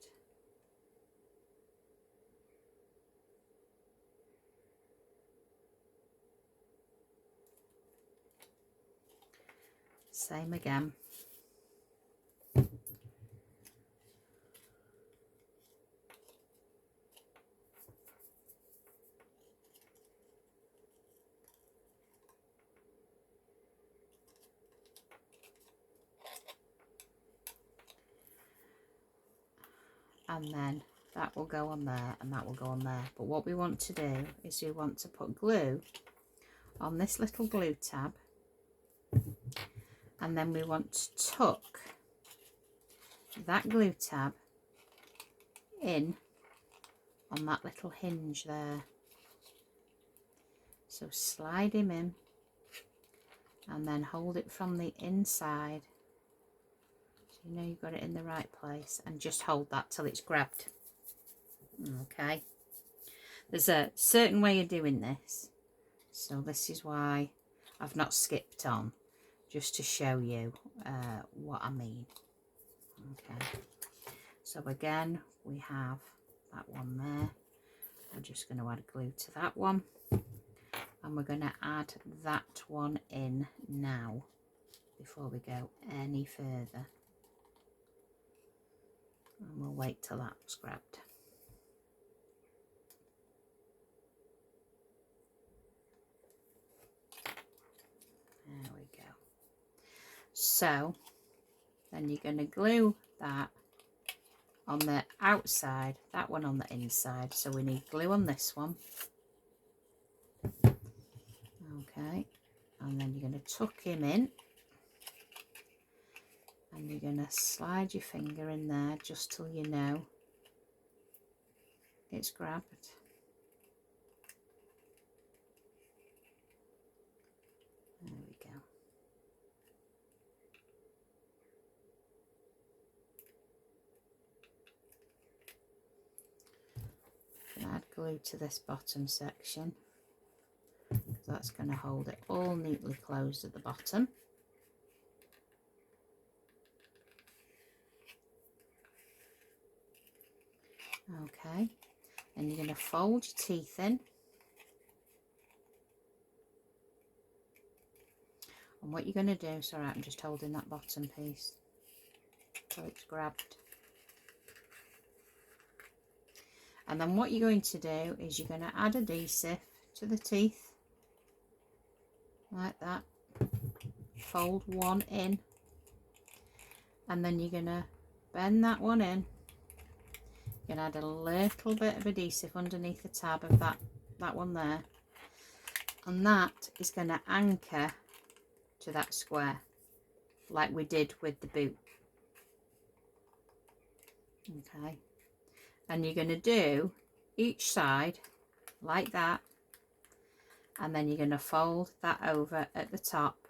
Same again. And then that will go on there and that will go on there. But what we want to do is we want to put glue on this little glue tab, and then we want to tuck that glue tab in on that little hinge there. So slide him in and then hold it from the inside, so you know you've got it in the right place, and just hold that till it's grabbed. Okay, there's a certain way of doing this, so this is why I've not skipped on, just to show you what I mean. Okay, so again we have that one there. We're just going to add glue to that one, and we're going to add that one in now before we go any further, and we'll wait till that's grabbed. There we go. So then you're going to glue that on the outside, that one on the inside. So we need glue on this one. Okay, and then you're going to tuck him in, and you're going to slide your finger in there just till you know it's grabbed. There we go. Add glue to this bottom section, because that's going to hold it all neatly closed at the bottom. Okay, and you're going to fold your teeth in, and what you're going to do, sorry, I'm just holding that bottom piece so it's grabbed. And then what you're going to do is you're going to add adhesive to the teeth, like that. Fold one in, and then you're going to bend that one in. You're going to add a little bit of adhesive underneath the tab of that one there, and that is going to anchor to that square like we did with the boot. Okay, and you're going to do each side like that, and then you're going to fold that over at the top,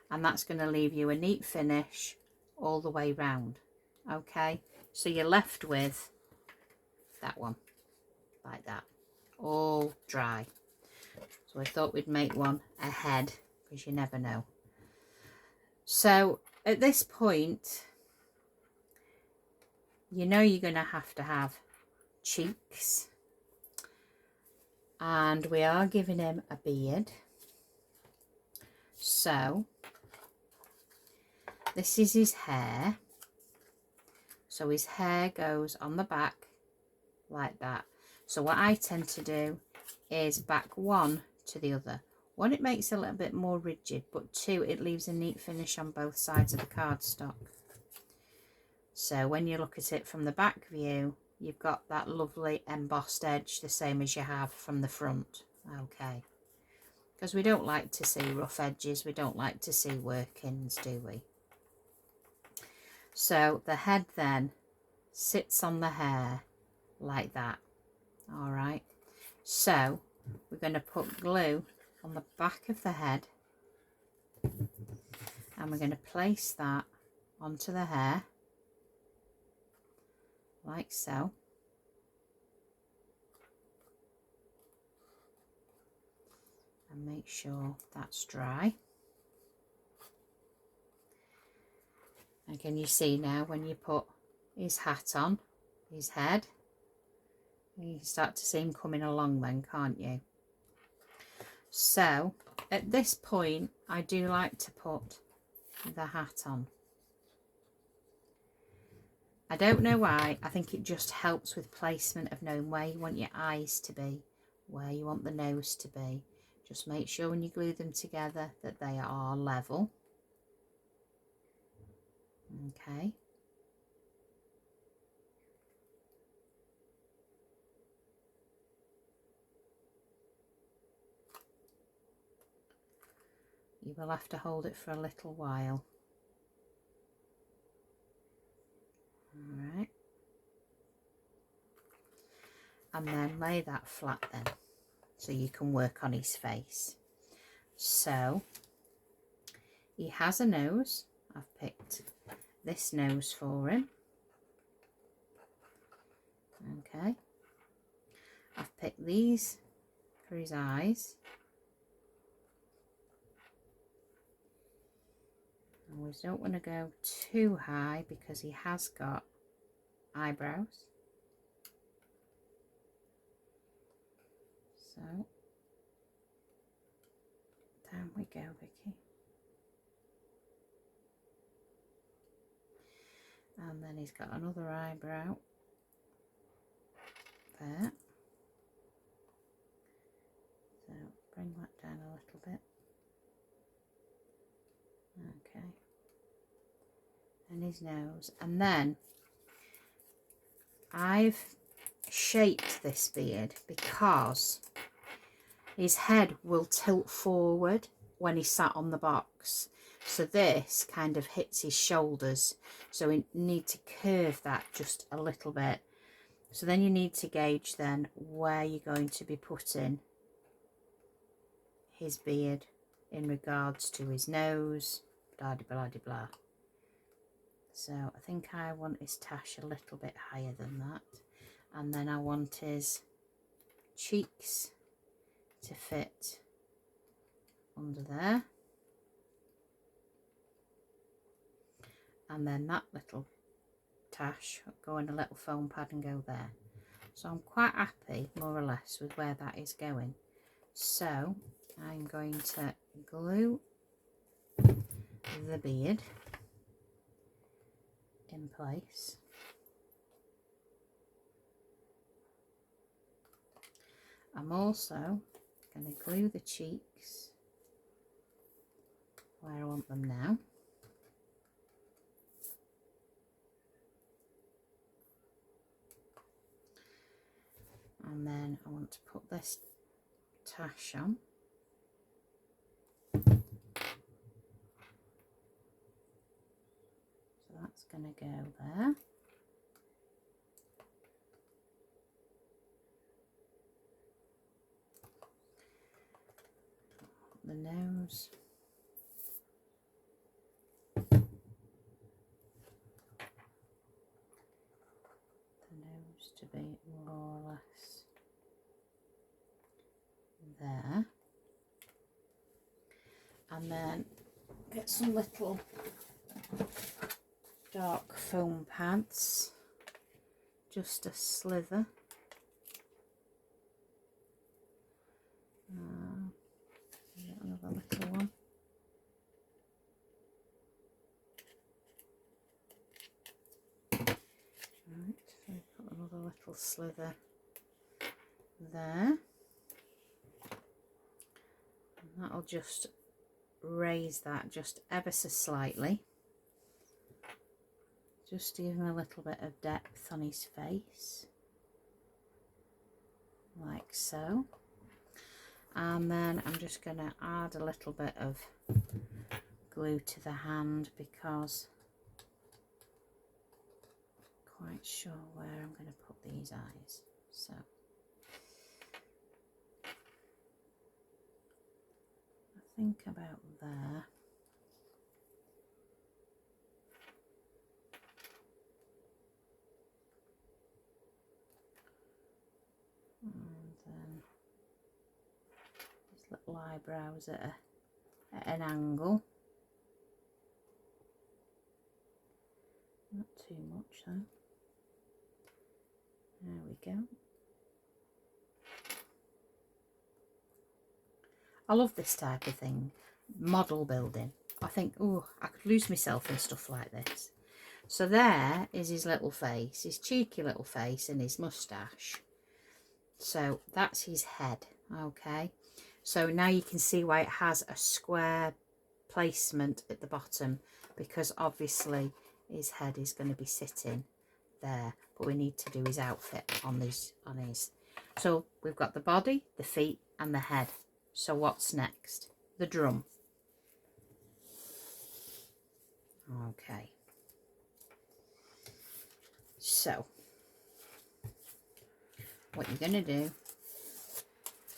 and that's going to leave you a neat finish all the way round. Okay, so you're left with that one like that, all dry. So I thought we'd make one ahead, because you never know. So at this point, you know you're going to have cheeks, and we are giving him a beard. So this is his hair. So his hair goes on the back like that. So what I tend to do is back one to the other. One, it makes it a little bit more rigid, but two, it leaves a neat finish on both sides of the cardstock. So when you look at it from the back view, you've got that lovely embossed edge, the same as you have from the front. Okay, because we don't like to see rough edges, we don't like to see workings, do we? So the head then sits on the hair like that. All right, so we're going to put glue on the back of the head, and we're going to place that onto the hair like so. And make sure that's dry. And can you see now when you put his hat on, his head, you can start to see him coming along then, can't you? So at this point I do like to put the hat on. I don't know why, I think it just helps with placement of knowing where you want your eyes to be, where you want the nose to be. Just make sure when you glue them together that they are level. Okay. You will have to hold it for a little while. Alright. And then lay that flat then, so you can work on his face. So, he has a nose. I've picked this nose for him. Okay. I've picked these for his eyes. And we don't want to go too high because he has got eyebrows. So, down we go, Vicky. And then he's got another eyebrow there. So, bring that down a little bit. Okay. And his nose. And then I've shaped this beard because his head will tilt forward when he's sat on the box. So this kind of hits his shoulders. So we need to curve that just a little bit. So then you need to gauge then where you're going to be putting his beard in regards to his nose, blah de blah de blah. So I think I want his tash a little bit higher than that. And then I want his cheeks to fit under there. And then that little tash go in a little foam pad and go there. So I'm quite happy, more or less, with where that is going. So I'm going to glue the beard in place. I'm also going to glue the cheeks where I want them now. And then I want to put this tash on. So that's going to go there. The nose. The nose to be more or less there. And then get some little dark foam pads, just a slither. Another little one. Right, so put another little slither there. And that'll just raise that just ever so slightly. just to give him a little bit of depth on his face, like so. And then I'm just going to add a little bit of glue to the hand because I'm not quite sure where I'm going to put these eyes. So I think about there. And then his little eyebrows at an angle. Not too much though. There we go. I love this type of thing, model building. I think, oh, I could lose myself in stuff like this. So there is his little face, his cheeky little face and his moustache. So that's his head, okay. So now you can see why it has a square placement at the bottom, because obviously his head is going to be sitting there, but we need to do his outfit on his. So we've got the body, the feet and the head. So what's next? The drum. Okay, so what you're going to do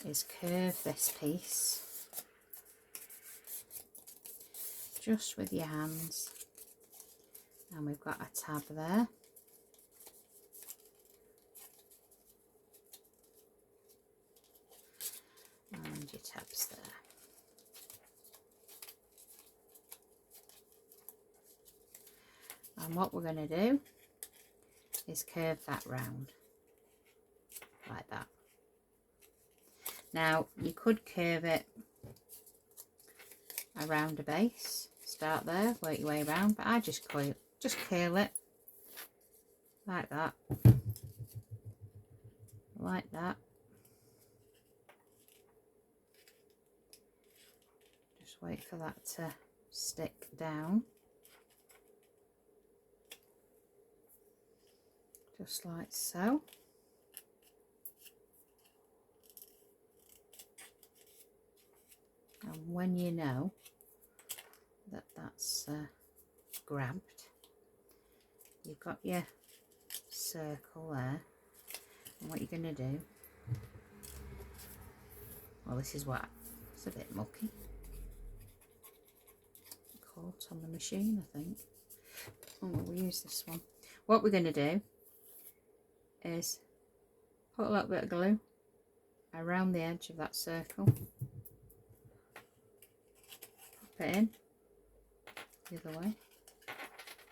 is curve this piece just with your hands, and we've got a tab there. And your tabs there. And what we're going to do is curve that round like that. Now you could curve it around a base, start there, work your way around, but I just curl it like that, like that. Just wait for that to stick down, just like so. And when you know that that's grabbed, you've got your circle there, and what you're going to do, well, this is what, it's a bit mucky, caught on the machine I think. Oh, we'll use this one. What we're going to do is put a little bit of glue around the edge of that circle, pop it in the other way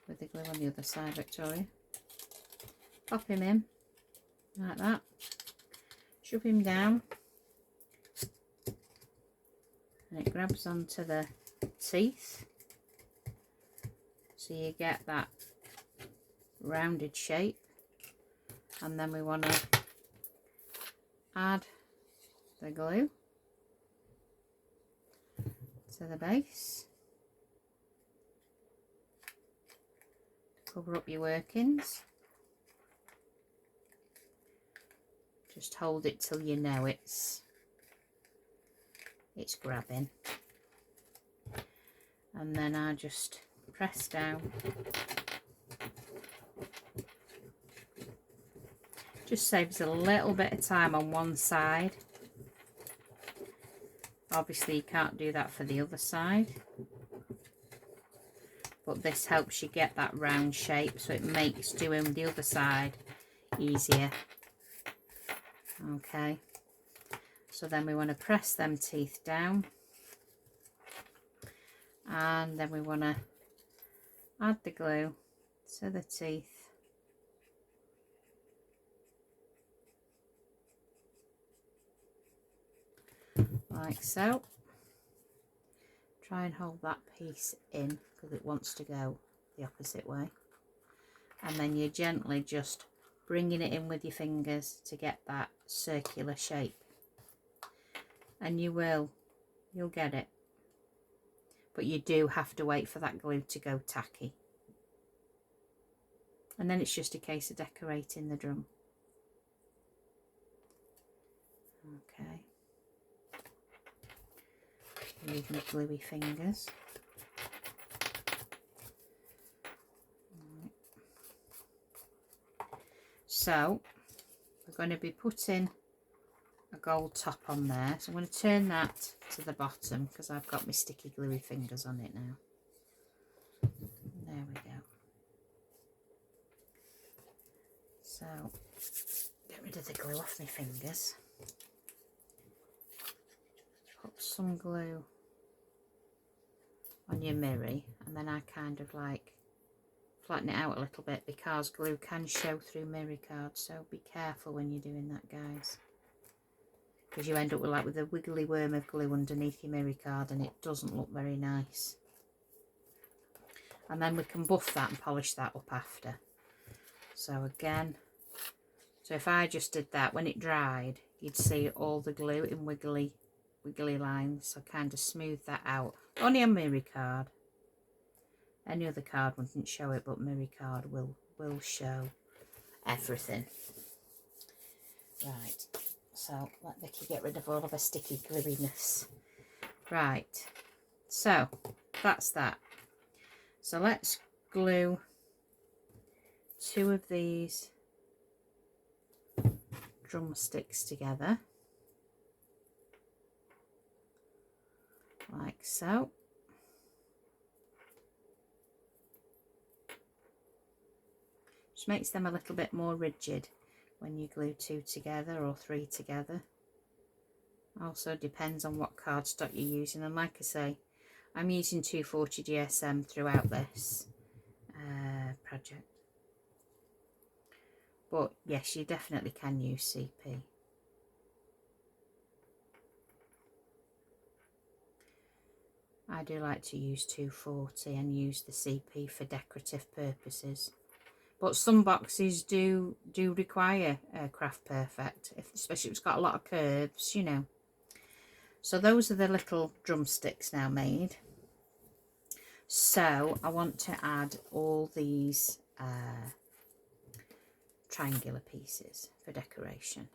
with the glue on the other side, Victoria. Pop him in like that, shove him down, and it grabs onto the teeth, so you get that rounded shape. And then we want to add the glue to the base to cover up your workings. Just hold it till you know it's grabbing, and then I just press down. Just saves a little bit of time on one side. Obviously you can't do that for the other side, but this helps you get that round shape, so it makes doing the other side easier. Okay, so then we want to press them teeth down, and then we want to add the glue to the teeth. Like so. Try and hold that piece in because it wants to go the opposite way, and then you're gently just bringing it in with your fingers to get that circular shape, and you'll get it, but you do have to wait for that glue to go tacky. And then it's just a case of decorating the drum. Okay. Use my gluey fingers. Right. So we're going to be putting a gold top on there. So I'm going to turn that to the bottom because I've got my sticky gluey fingers on it now. There we go. So get rid of the glue off my fingers. Put some glue on your mirror, and then I kind of like flatten it out a little bit because glue can show through mirror cards, so be careful when you're doing that, guys, because you end up with a wiggly worm of glue underneath your mirror card and it doesn't look very nice. And then we can buff that and polish that up after. So again, so if I just did that, when it dried you'd see all the glue in wiggly lines, so kind of smooth that out. Only on mirror card. Any other card wouldn't show it, but mirror card will show everything. Right, so let Vicky get rid of all of her sticky gluiness. Right, so that's that. So let's glue 2 of these drumsticks together, like so. Just makes them a little bit more rigid when you glue 2 together or 3 together. Also depends on what cardstock you're using, and like I say, I'm using 240 GSM throughout this project. But yes, you definitely can use CP. I do like to use 240 and use the CP for decorative purposes. But some boxes do require Craft Perfect, especially if it's got a lot of curves, you know. So those are the little drumsticks now made. So I want to add all these triangular pieces for decoration.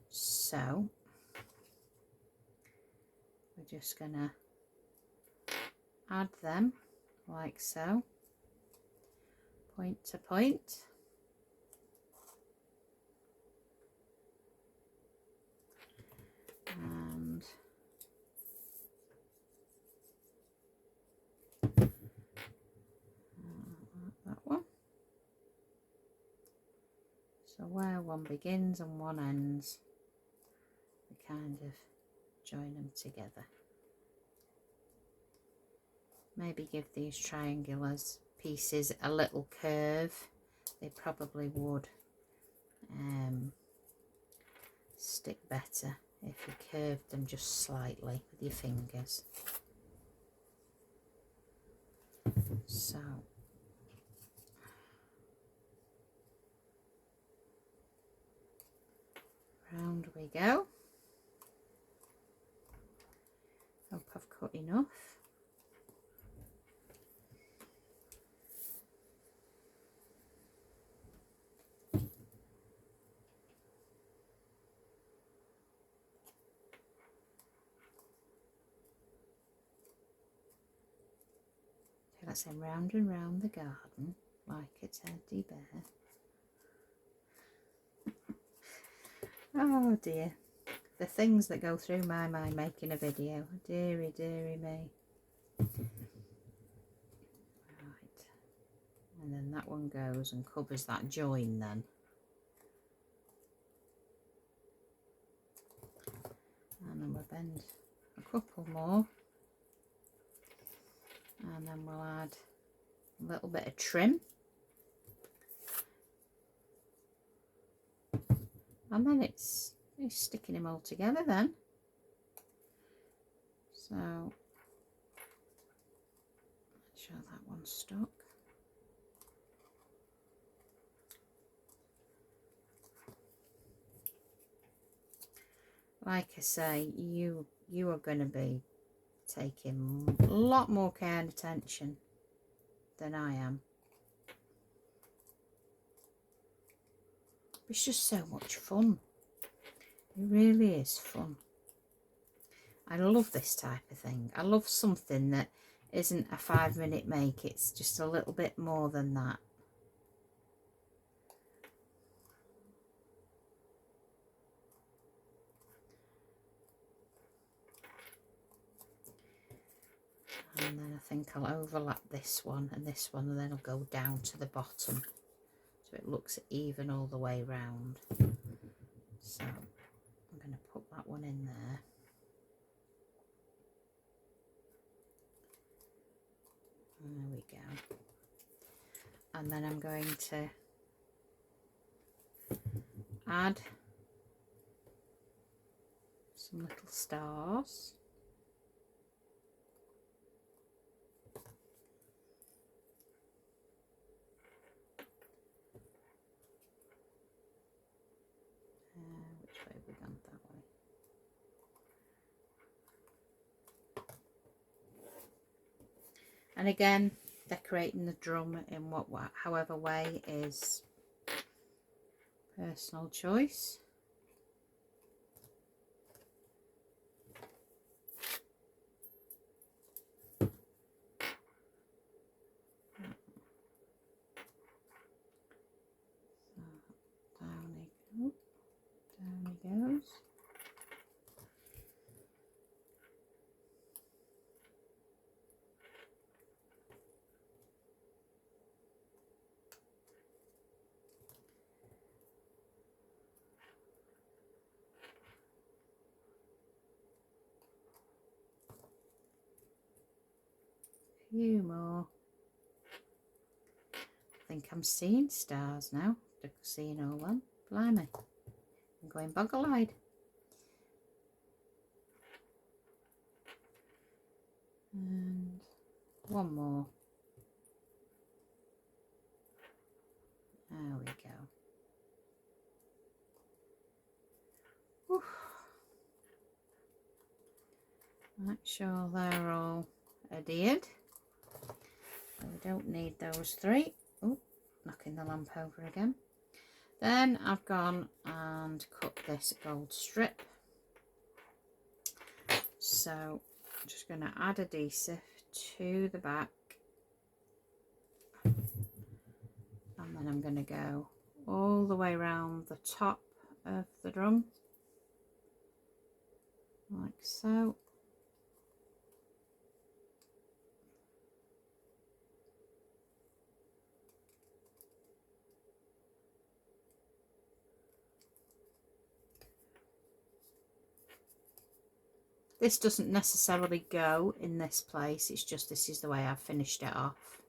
So we're just gonna add them like so, point to point. And that one. So where one begins and one ends, we kind of join them together. Maybe give these triangular pieces a little curve. They probably would stick better if you curved them just slightly with your fingers. So round we go. Hope I've cut enough. Let's say round and round the garden like a teddy bear. Oh dear, the things that go through my mind making a video. Deary, deary me. Right, and then that one goes and covers that join then. And then we'll bend a couple more. And then we'll add a little bit of trim. And then it's sticking them all together then. So, make sure that one's stuck. Like I say, you are going to be taking a lot more care and attention than I am. It's just so much fun. It really is fun. I love this type of thing. I love something that isn't a 5-minute make. It's just a little bit more than that. And then I think I'll overlap this one and this one, and then I'll go down to the bottom so it looks even all the way round. So I'm going to put that one in there. There we go. And then I'm going to add some little stars. Which way have we gone? That way. And again, decorating the drum in however way is personal choice. Down he goes. A few more. I think I'm seeing stars now. Seeing all them. Blimey. I'm going boggle-eyed. And one more. There we go. Whew. Make sure they're all adhered. So we don't need those 3. Oh, knocking the lamp over again. Then I've gone and cut this gold strip. So I'm just going to add adhesive to the back. And then I'm going to go all the way around the top of the drum. Like so. This doesn't necessarily go in this place, it's just this is the way I've finished it off.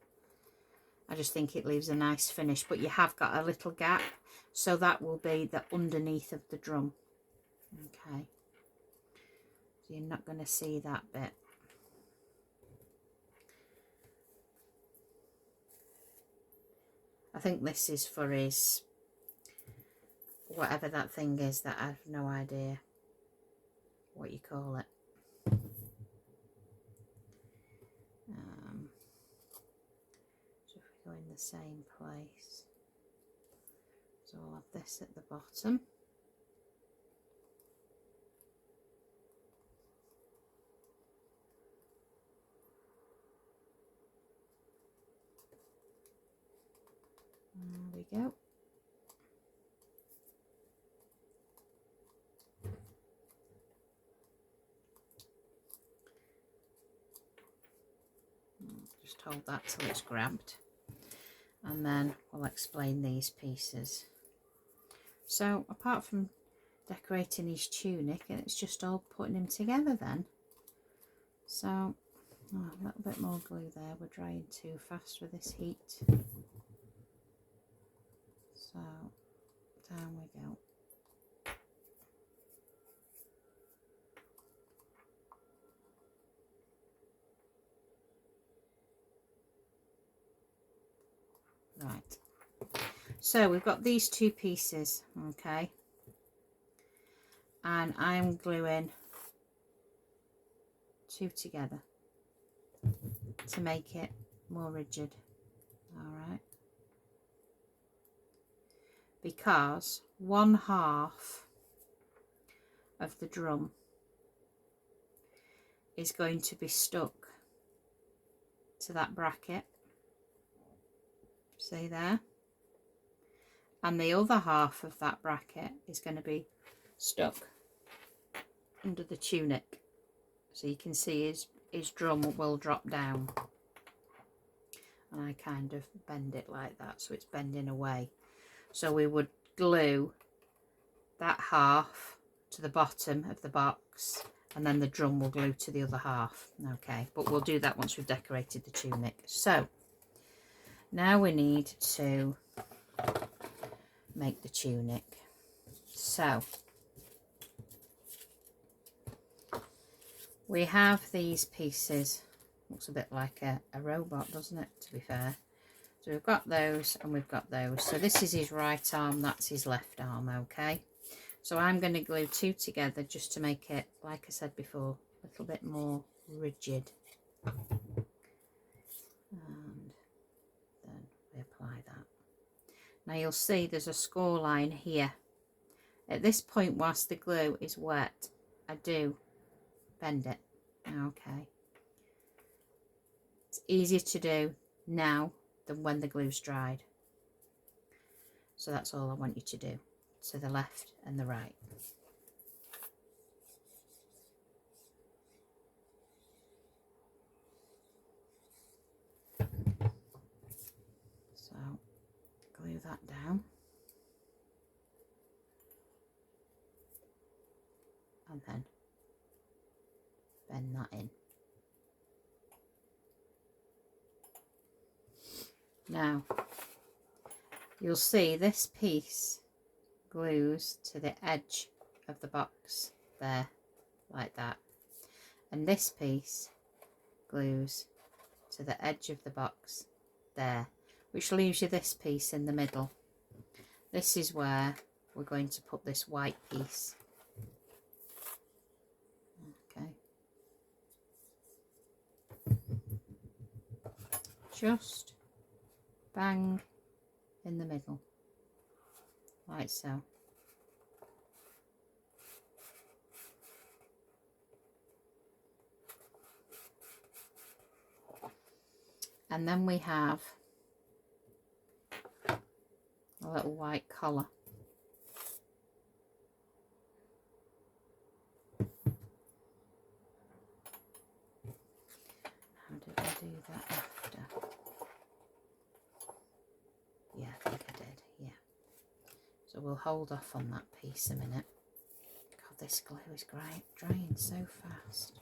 I just think it leaves a nice finish, but you have got a little gap, so that will be the underneath of the drum. Okay, so you're not going to see that bit. I think this is for his, whatever that thing is that I have no idea what you call it. So if we go in the same place, so I'll have this at the bottom. There we go. Just hold that till it's grabbed, and then we'll explain these pieces. So apart from decorating his tunic, it's just all putting him together then. So a little bit more glue there, we're drying too fast with this heat. So down we go. Right, so we've got these 2 pieces, okay, and I'm gluing 2 together to make it more rigid. All right, because 1/2 of the drum is going to be stuck to that bracket, see there, and the other half of that bracket is going to be stuck under the tunic, so you can see his drum will drop down, and I kind of bend it like that so it's bending away. So we would glue that half to the bottom of the box, and then the drum will glue to the other half. Okay, but we'll do that once we've decorated the tunic. So now we need to make the tunic. So we have these pieces. Looks a bit like a robot, doesn't it, to be fair? So we've got those and we've got those. So this is his right arm, that's his left arm, okay? So I'm going to glue 2 together just to make it, like I said before, a little bit more rigid. And then we apply that. Now you'll see there's a score line here. At this point, whilst the glue is wet, I do bend it. Okay. It's easier to do now than when the glue's dried. So that's all I want you to do, to the left and the right. So glue that down. And then bend that in. Now, you'll see this piece glues to the edge of the box there, like that. And this piece glues to the edge of the box there, which leaves you this piece in the middle. This is where we're going to put this white piece. Okay. Just bang in the middle, like so. And then we have a little white collar. How did I do that after? Yeah, I think I did, yeah. So we'll hold off on that piece a minute. God, this glue is drying so fast.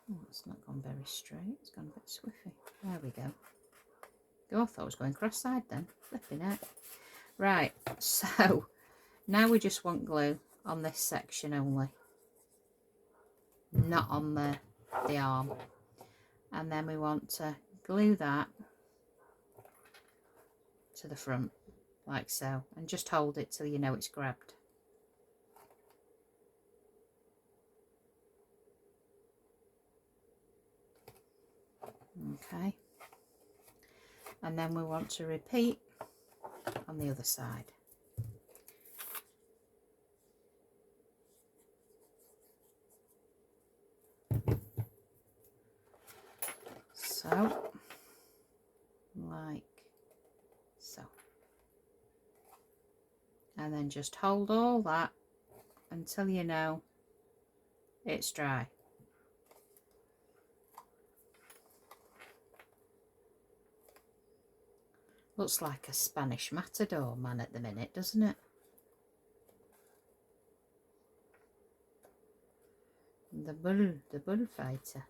Oh, it's not gone very straight. It's gone a bit swiffy. There we go. Oh, I thought I was going cross-eyed then. Flipping it. Right, so now we just want glue on this section only. Not on the arm. And then we want to glue that to the front, like so. And just hold it till you know it's grabbed. Okay, and then we want to repeat on the other side. So, like so. And then just hold all that until you know it's dry. Looks like a Spanish matador man at the minute, doesn't it? The bullfighter.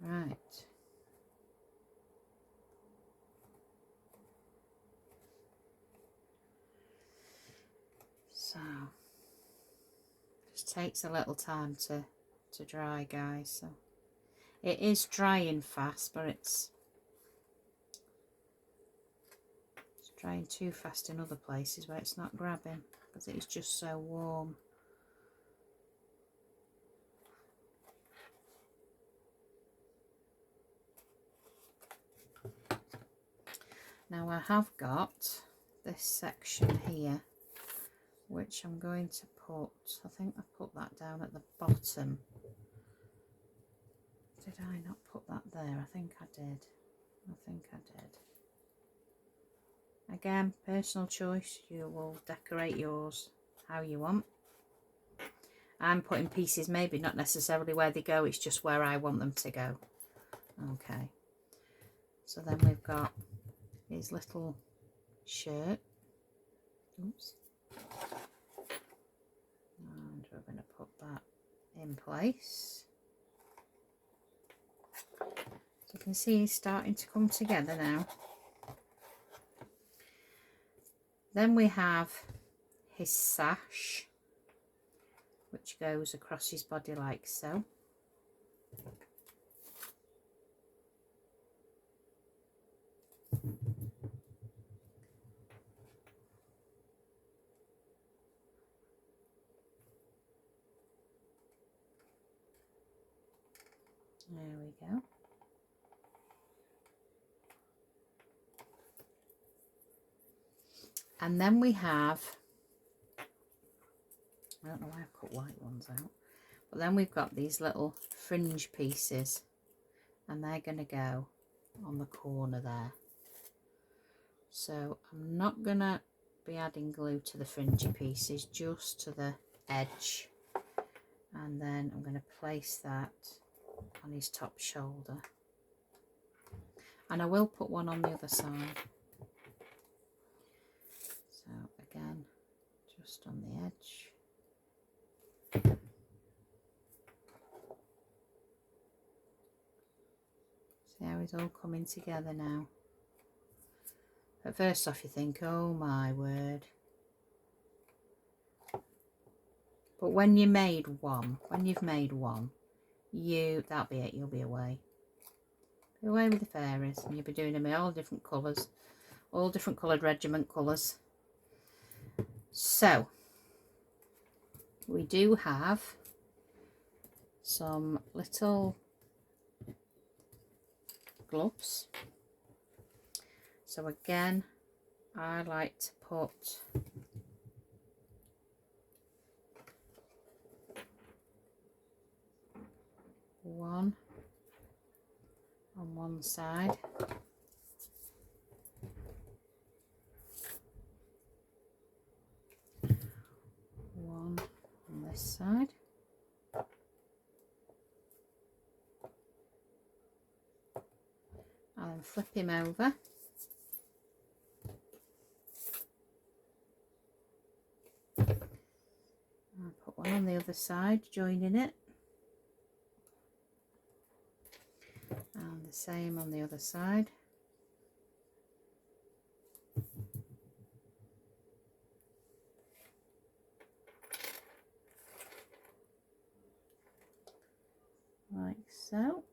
Right. So, just takes a little time to dry, guys. So it is drying fast, but it's drying too fast in other places where it's not grabbing because it is just so warm. Now I have got this section here, which I'm going to put, I think I put that down at the bottom. Did I not put that there? I think I did. Again, personal choice. You will decorate yours how you want. I'm putting pieces maybe not necessarily where they go, it's just where I want them to go. Okay. So then we've got his little shirt. Oops. And we're going to put that in place. So you can see he's starting to come together now. Then we have his sash, which goes across his body like so. There we go. And then we have, I don't know why I've cut white ones out, but then we've got these little fringe pieces, and they're going to go on the corner there. So I'm not going to be adding glue to the fringy pieces, just to the edge, and then I'm going to place that on his top shoulder, and I will put one on the other side. So again, just on the edge. See how it's all coming together now. At first off you think, oh my word. But when you've made one, that'll be it, you'll be away. Be away with the fairies, and you'll be doing them in all different colours, all different coloured regiment colours. So, we do have some little gloves. So again, I like to put one on one side, one on this side, and then flip him over. I'll put one on the other side, joining it, and the same on the other side. Like so.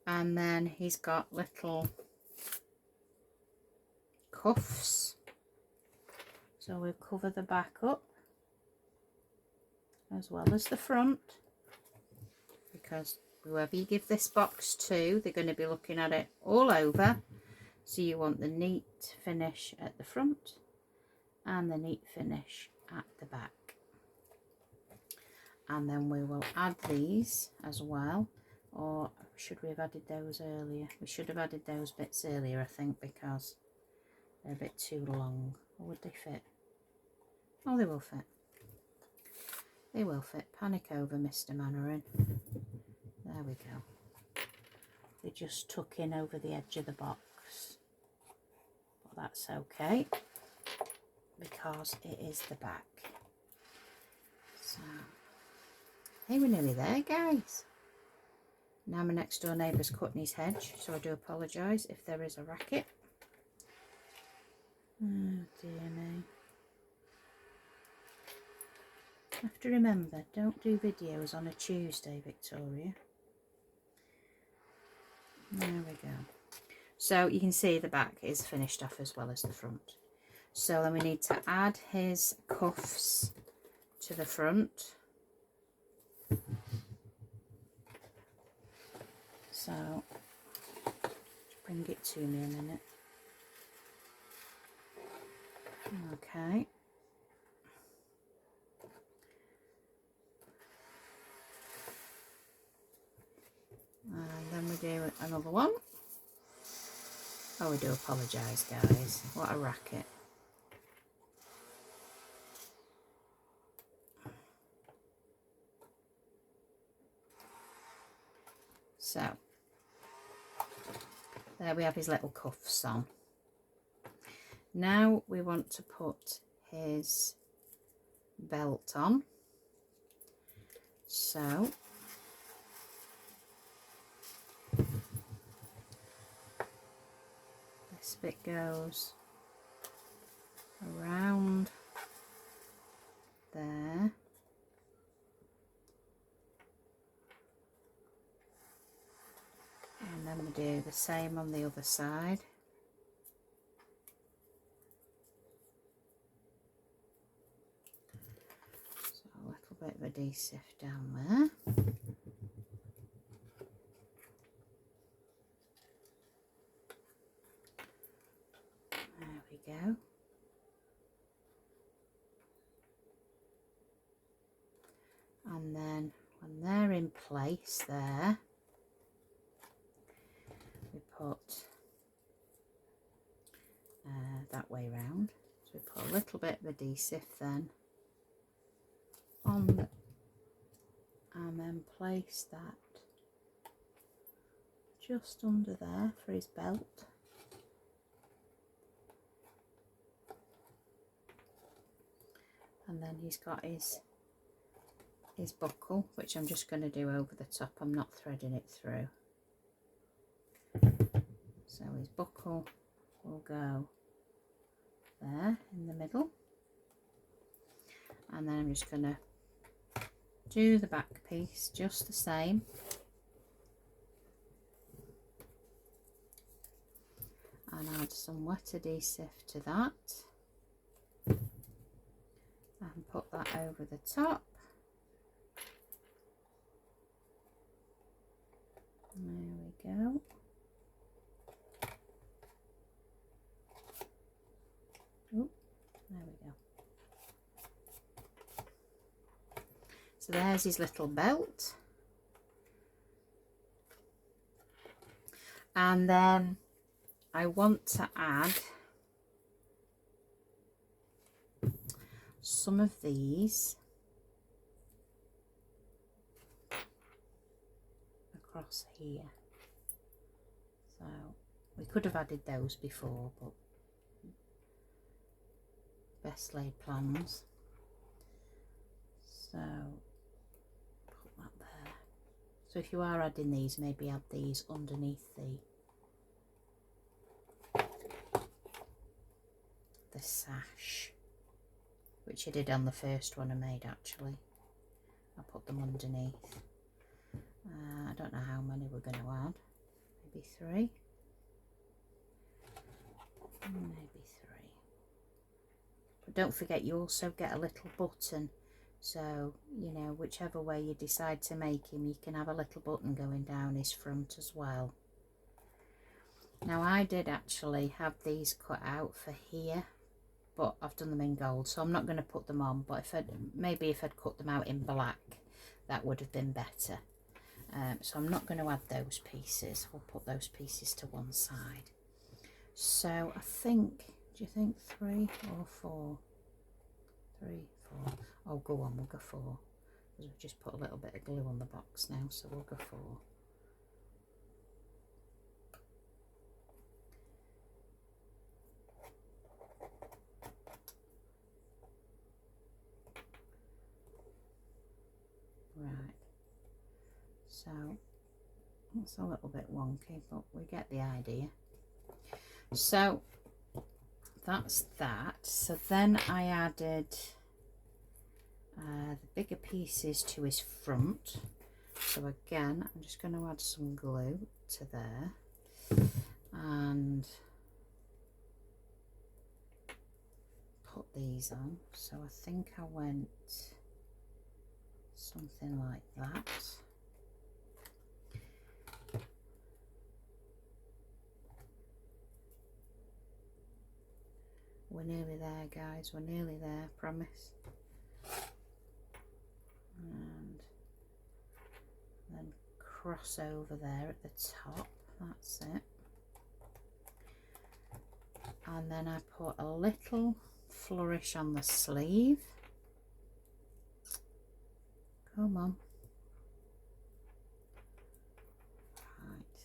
And then he's got little cuffs, so we'll cover the back up as well as the front, because whoever you give this box to, they're going to be looking at it all over. So you want the neat finish at the front and the neat finish at the back. And then we will add these as well, or should we have added those earlier? We should have added those bits earlier, I think, because they're a bit too long. Or would they fit? Oh, they will fit. They will fit. Panic over, Mr. Mannering. There we go. They just tuck in over the edge of the box. But that's okay, because it is the back. So, hey, we're nearly there, guys. Now my next door neighbour's cutting his hedge, so I do apologise if there is a racket. Oh dear me. I have to remember, don't do videos on a Tuesday, Victoria. There we go. So you can see the back is finished off as well as the front. So then we need to add his cuffs to the front. So just bring it to me a minute. Okay. And then we do another one. Oh, we do apologise, guys. What a racket. So, there we have his little cuffs on. Now we want to put his belt on. So, this bit goes around there. And then we do the same on the other side. So a little bit of adhesive down there. There we go. And then when they're in place there, we put that way round. So we put a little bit of adhesive then on and then place that just under there for his belt. And then he's got his buckle, which I'm just going to do over the top. I'm not threading it through. So his buckle will go there in the middle. And then I'm just going to do the back piece just the same. And add some wet adhesive to that. And put that over the top. There we go. Oh, there we go. So there's his little belt. And then I want to add some of these across here. So we could have added those before, but best laid plans. So put that there. So if you are adding these, maybe add these underneath the sash, which I did on the first one I made actually. I put them underneath. I don't know how many we're going to add. Maybe 3. Maybe 3. But don't forget, you also get a little button. So, you know, whichever way you decide to make him, you can have a little button going down his front as well. Now, I did actually have these cut out for here, but I've done them in gold, so I'm not going to put them on. But maybe if I'd cut them out in black, that would have been better. So I'm not going to add those pieces. We'll put those pieces to one side. So I think, do you think 3 or 4? 3, 4. Oh, go on, we'll go 4. Because we've just put a little bit of glue on the box now, so we'll go 4. Right. So it's a little bit wonky, but we get the idea. So that's that. So then I added the bigger pieces to his front. So again, I'm just going to add some glue to there and put these on. So I think I went something like that. nearly there, guys. We're nearly there, promise. And then cross over there at the top. That's it. And then I put a little flourish on the sleeve. Come on. Right.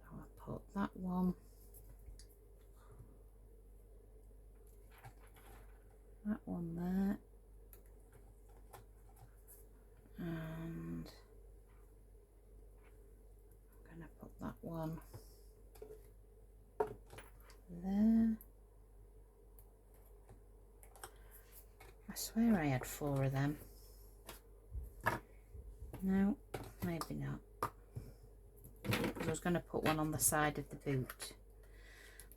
So I put that one. That one there. And I'm going to put that one there. I swear I had 4 of them. No, maybe not. I was going to put one on the side of the boot,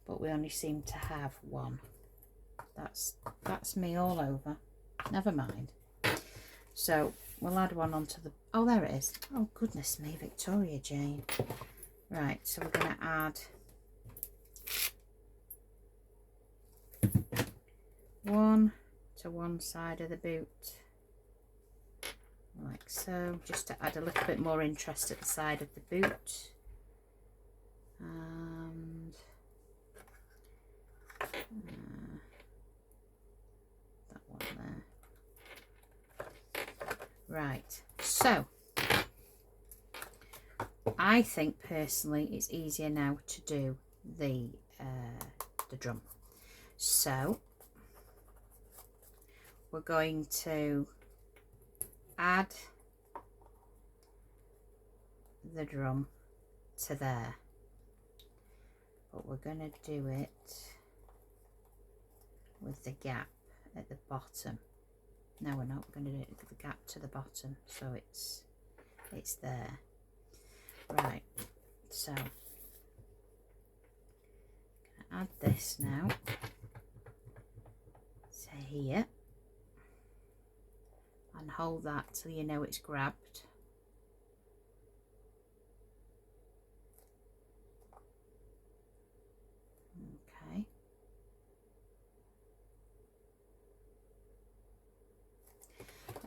but we only seem to have one. That's me all over. Never mind. So we'll add one onto the... Oh, there it is. Oh, goodness me, Victoria Jane. Right, so we're going to add one to one side of the boot, like so, just to add a little bit more interest at the side of the boot. And that one there. Right, so I think personally it's easier now to do the drum. So we're going to add the drum to there, but we're going to do it with the gap at the bottom. No, we're not going to do it with the gap to the bottom, so it's there. Right, so I'm going to add this now to here and hold that till you know it's grabbed. Okay.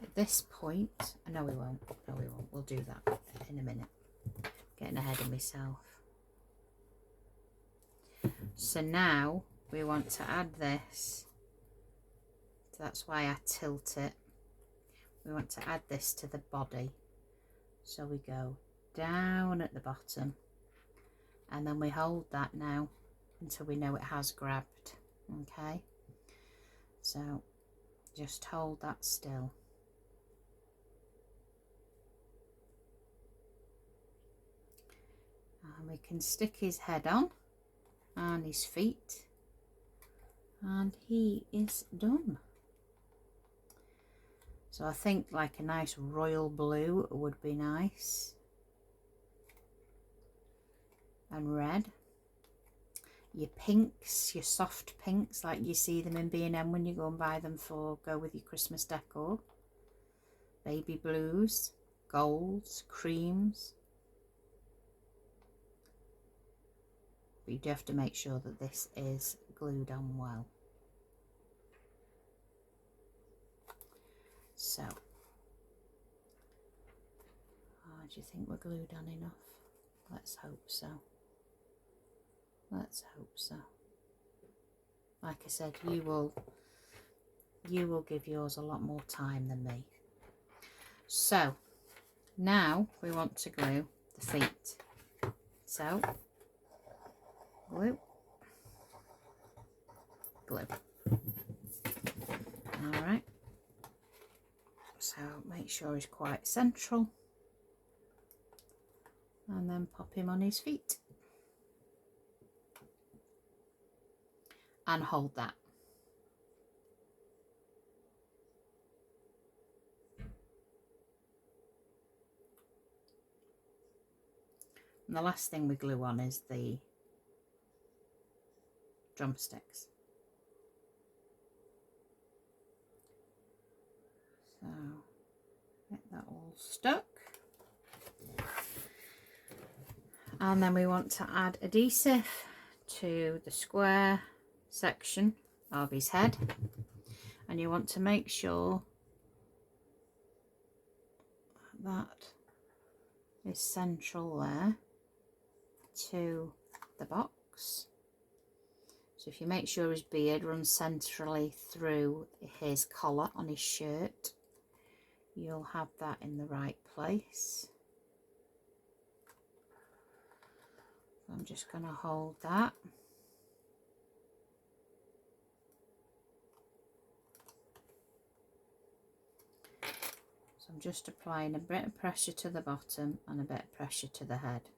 At this point, no we won't, we'll do that in a minute. Getting ahead of myself. So now we want to add this. That's why I tilt it. We want to add this to the body. So we go down at the bottom and then we hold that now until we know it has grabbed. Okay, so just hold that still. And we can stick his head on and his feet, and he is done. So I think like a nice royal blue would be nice, and red. Your pinks, your soft pinks, like you see them in B&M when you go and buy them for go with your Christmas decor. Baby blues, golds, creams. But you do have to make sure that this is glued on well. So, do you think we're glued on enough? Let's hope so. Let's hope so. Like I said, you will give yours a lot more time than me. So, now we want to glue the feet. So, glue, glue. Alright. So make sure he's quite central. And then pop him on his feet. And hold that. And the last thing we glue on is the drumsticks. So get that all stuck. And then we want to add adhesive to the square section of his head, and you want to make sure that is central there to the box. So if you make sure his beard runs centrally through his collar on his shirt, you'll have that in the right place. I'm just going to hold that. So I'm just applying a bit of pressure to the bottom and a bit of pressure to the head,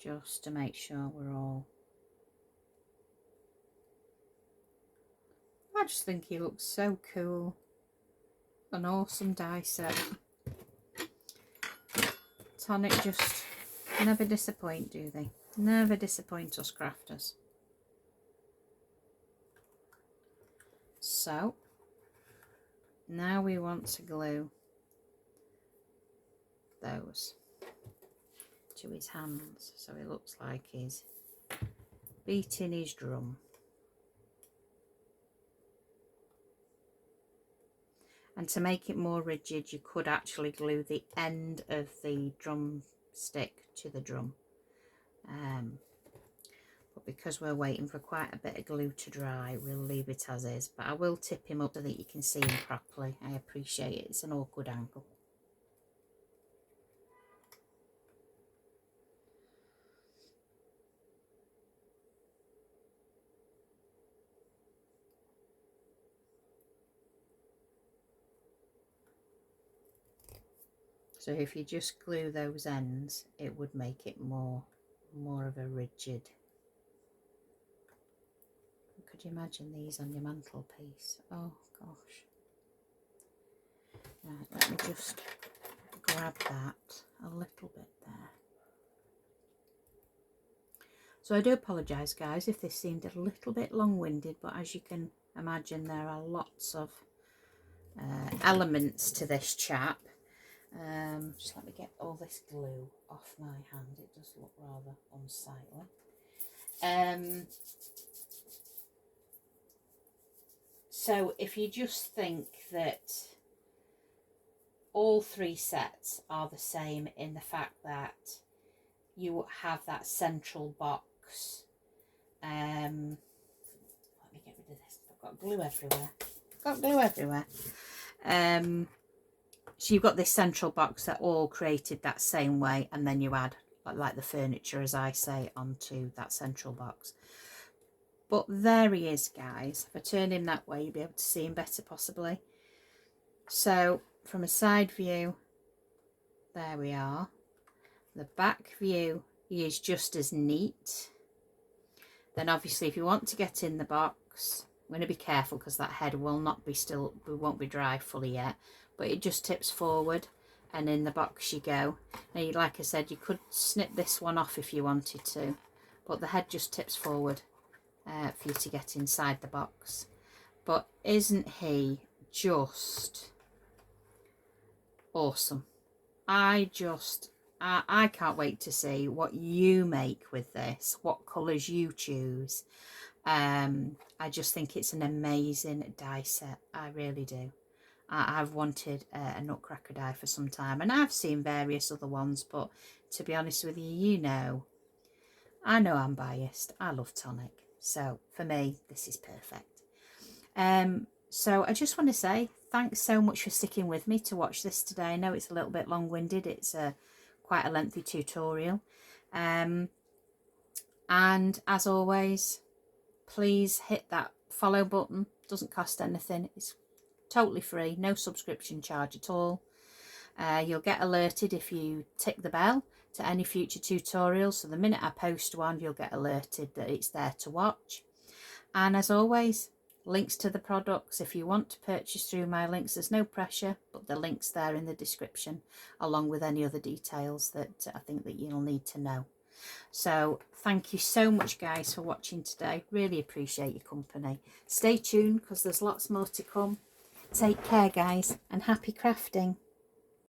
just to make sure we're all... I just think he looks so cool. An awesome die set. Tonic just never disappoint, do they? Never disappoint us crafters. So now we want to glue those to his hands, so it looks like he's beating his drum. And to make it more rigid, you could actually glue the end of the drumstick to the drum. But because we're waiting for quite a bit of glue to dry, we'll leave it as is. But I will tip him up so that you can see him properly. I appreciate it. It's an awkward angle. So if you just glue those ends, it would make it more of a rigid. Could you imagine these on your mantelpiece? Oh gosh. Right, let me just grab that a little bit there. So I do apologise guys if this seemed a little bit long-winded, but as you can imagine there are lots of elements to this chap. Just let me get all this glue off my hand. It does look rather unsightly. So if you just think that all three sets are the same in the fact that you have that central box. Let me get rid of this. I've got glue everywhere. So you've got this central box that all created that same way, and then you add like the furniture, as I say, onto that central box. But there he is, guys. If I turn him that way, you'll be able to see him better possibly. So from a side view, there we are. The back view, he is just as neat. Then obviously if you want to get in the box, I'm going to be careful because that head will not be won't be dry fully yet, but it just tips forward and in the box you go. Now, like I said, you could snip this one off if you wanted to, but the head just tips forward for you to get inside the box. But isn't he just awesome? I can't wait to see what you make with this, what colours you choose. I just think it's an amazing die set. I really do. I've wanted a Nutcracker die for some time, and I've seen various other ones, but to be honest with you, I know I'm biased. I love Tonic, so for me this is perfect. So I just want to say thanks so much for sticking with me to watch this today. I know it's a little bit long-winded. It's quite a lengthy tutorial, and as always, please hit that follow button. Doesn't cost anything. It's totally free, no subscription charge at all. You'll get alerted if you tick the bell to any future tutorials, so the minute I post one you'll get alerted that it's there to watch. And as always, links to the products. If you want to purchase through my links, there's no pressure, but the link's there in the description, along with any other details that I think that you'll need to know. So thank you so much guys for watching today. Really appreciate your company. Stay tuned because there's lots more to come. Take care guys, and happy crafting.